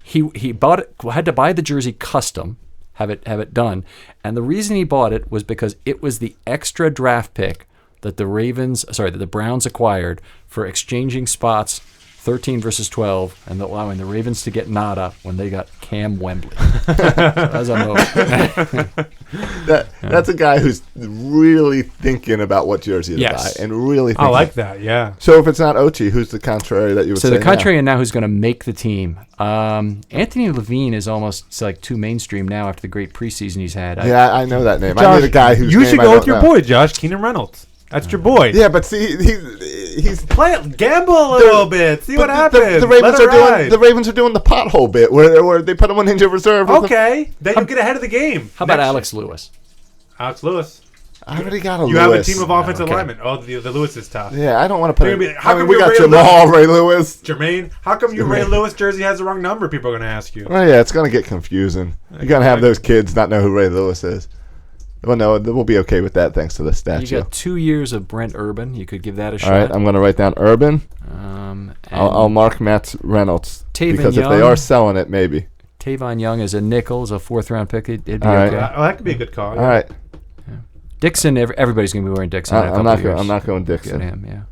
he bought it, had to buy the jersey custom, have it done. And the reason he bought it was because it was the extra draft pick that the Browns acquired for exchanging spots 13 versus 12 and allowing the Ravens to get Nada when they got Cam Wembley. That's a moment. That's a guy who's really thinking about what jersey to buy and really thinking. I like that, yeah. So if it's not Ochi, who's the contrary that you would say? So the contrarian now who's going to make the team. Anthony Levine is almost like too mainstream now after the great preseason he's had. I know that name. Josh, I need a guy who's you should go with your boy, Josh Keenan Reynolds. That's your boy. Yeah, but see, he's play it, gamble a little bit, see what happens. The Ravens are doing the pothole bit where they put him on injured reserve. Okay, then you get ahead of the game. How about Alex Lewis? Alex Lewis. I already got a You Lewis. have a team of offensive Okay. linemen. Oh, the Lewis is tough. Yeah, I don't want to put They're gonna it. be- how come we you're got Ray Jamal, Ray Lewis. Jermaine, how come your Ray Lewis jersey has the wrong number? People are going to ask you. Oh, yeah, it's going to get confusing. You're going to have those kids not know who Ray Lewis is. Well, no, we'll be okay with that thanks to the You statue. got 2 years of Brent Urban. You could give that a All shot. right, I'm going to write down Urban. And I'll mark Matt Reynolds. Taven because if they Young. are selling it, maybe. Tavon Young as a nickel, as a 4th-round pick. It'd be All right. okay. Oh, that could be a good call. All right. Dixon, everybody's going to be wearing Dixon in a couple I'm of years. not going Good Dixon. him, yeah.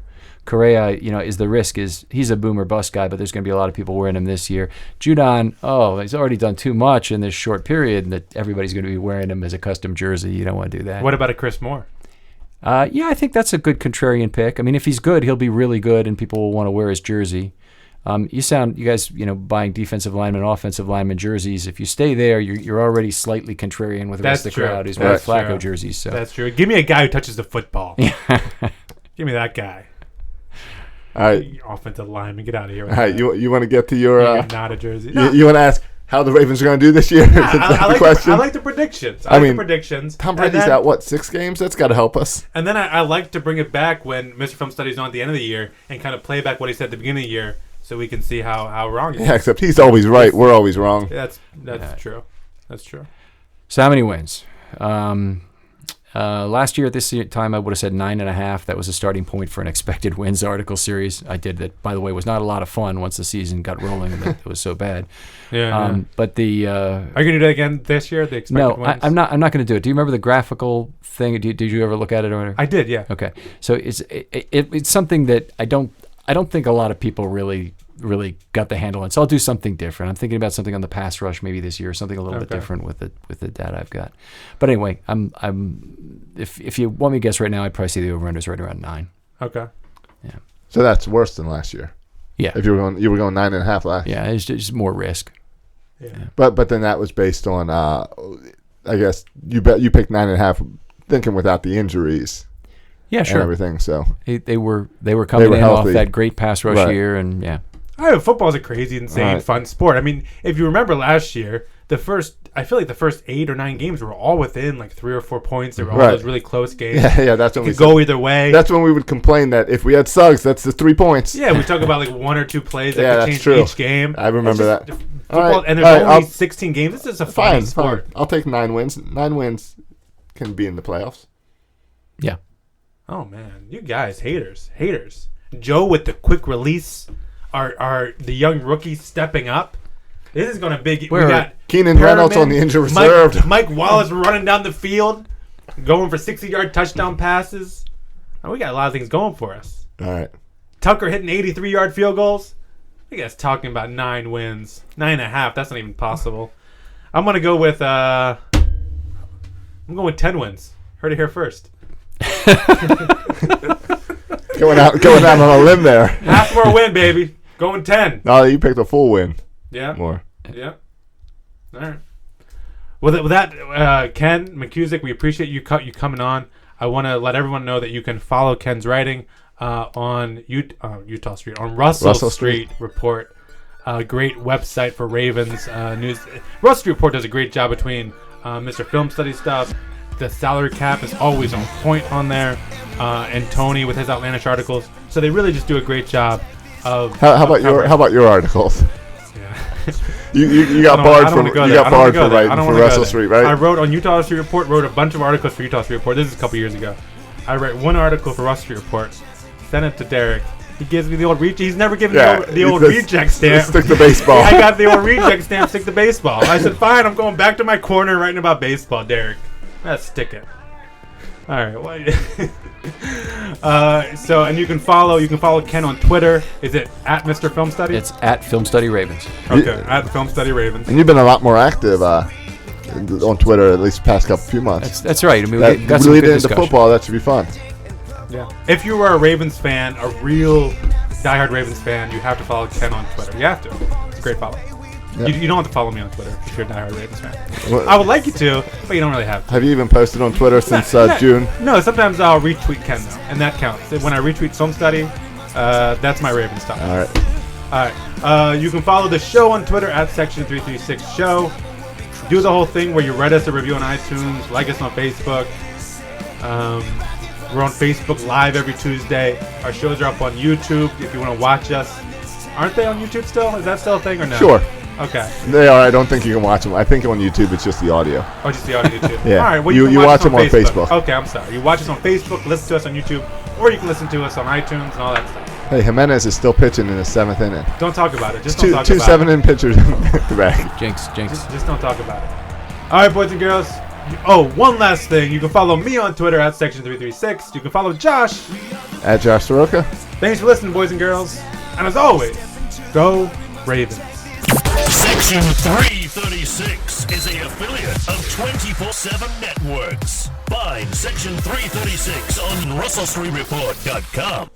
Correa, is the risk is he's a boomer bust guy, but there's going to be a lot of people wearing him this year. Judon, he's already done too much in this short period, and that everybody's going to be wearing him as a custom jersey. You don't want to do that. What about a Chris Moore? Yeah, I think that's a good contrarian pick. I mean, if he's good, he'll be really good, and people will want to wear his jersey. You guys, buying defensive lineman, offensive lineman jerseys. If you stay there, you're already slightly contrarian with the rest of the crowd who's wearing Flacco jerseys. So That's true. Give me a guy who touches the football. Give me that guy. All right. You offensive lineman, get out of here. All right. You want to get to your... not a jersey. You want to ask how the Ravens are going to do this year? I like question? I like the predictions. I mean, the predictions. Tom Brady's out, 6 games? That's got to help us. And then I like to bring it back when Mr. Film Study's on at the end of the year and kind of play back what he said at the beginning of the year so we can see how wrong he is. Yeah, except he's always right. We're always wrong. That's true. That's true. So how many wins? Last year at this time, I would have said 9.5. That was a starting point for an expected wins article series. I did that, by the way, was not a lot of fun once the season got rolling and it was so bad. Yeah. But the are you gonna do that again this year? The expected wins? I'm not going to do it. Do you remember the graphical thing? Did you ever look at it? Or? I did. Yeah. Okay. So it's something that I don't think a lot of people really got the handle on. So I'll do something different. I'm thinking about something on the pass rush maybe this year, something a little bit different with the data I've got. But anyway, if you want me to guess right now, I'd probably say the over-under is right around 9. Okay. Yeah. So that's worse than last year. Yeah. If you were going 9.5 last year. Yeah, it's just more risk. Yeah. But then that was based on I guess you picked 9.5 thinking without the injuries. Yeah, and sure. everything. So They were coming in healthy. off that great pass rush year, and yeah. Football's a crazy, insane, fun sport. I mean, if you remember last year, I feel like the first 8 or 9 games were all within like 3 or 4 points. They were all those really close games. Yeah, that's when it could go either way. That's when we would complain that if we had Suggs, that's the 3 points. Yeah, we talk about like 1 or 2 plays that could change true. each game. I remember that. Football, and there's only 16 games. This is a fun sport. I'll take 9 wins. 9 wins can be in the playoffs. Yeah. Oh man, you guys, haters. Joe with the quick release. Are the young rookies stepping up? This is going to be big. We got Keenan Reynolds on the injured reserve. Mike Wallace running down the field, going for 60-yard touchdown passes. Oh, we got a lot of things going for us. All right. Tucker hitting 83-yard field goals. You guys talking about 9 wins, 9.5. That's not even possible. I'm going to go with 10 wins. Heard it here first. Going out on a limb there. Half more win, baby. Going 10. No, you picked a full win. Yeah. More. Yeah. All right. With that, Ken McKusick, we appreciate you coming on. I want to let everyone know that you can follow Ken's writing on Utah Street, on Russell Street Report. Great website for Ravens news. Russell Street Report does a great job between Mr. Film Study stuff. The salary cap is always on point on there. And Tony with his outlandish articles. So they really just do a great job of. How about your articles? Yeah. you got barred from writing for Russell Street, right? I wrote on Utah Street Report. Wrote a bunch of articles for Utah Street Report. This is a couple years ago. I write one article for Russell Street Report. Send it to Derek. He gives me the old reach. He's never given me the old reject stamp. Stick to baseball. I got the old reject stamp. Stick to baseball. I said, fine. I'm going back to my corner writing about baseball, Derek. Let's stick it. All right. And you can follow Ken on Twitter. Is it at Mr. Film Study? It's at Film Study Ravens. Okay, at Film Study Ravens. And you've been a lot more active on Twitter at least the past few months. That's right. I mean, we got some good discussion. Into football. That should be fun. Yeah. If you are a Ravens fan, a real diehard Ravens fan, you have to follow Ken on Twitter. You have to. It's a great follow. Yep. You don't have to follow me on Twitter if you're a diehard Ravens fan. Well, I would like you to, but you don't really have to. Have you even posted on Twitter since June? No, sometimes I'll retweet Ken, though, and that counts. When I retweet Film Study, that's my Ravens stuff. All right. You can follow the show on Twitter at Section336 Show. do the whole thing where you write us a review on iTunes, like us on Facebook. We're on Facebook Live every Tuesday. Our shows are up on YouTube if you want to watch us. Aren't they on YouTube still? Is that still a thing or no? Sure. Okay. They are. I don't think you can watch them. I think on YouTube it's just the audio. Oh, just the audio YouTube. Yeah. All right. Well, You can watch us them on Facebook. Okay, I'm sorry. You watch us on Facebook, listen to us on YouTube, or you can listen to us on iTunes and all that stuff. Hey, Jimenez is still pitching in the 7th inning. Don't talk about it. Just Two don't talk about 7-inning pitchers back. Jinx. Just don't talk about it. All right, boys and girls. Oh, one last thing. You can follow me on Twitter at Section336. You can follow Josh At Josh Soroka. Thanks for listening, boys and girls. And as always, go Ravens. Section 336 is a affiliate of 24/7 Networks. Find Section 336 on RussellStreetReport.com.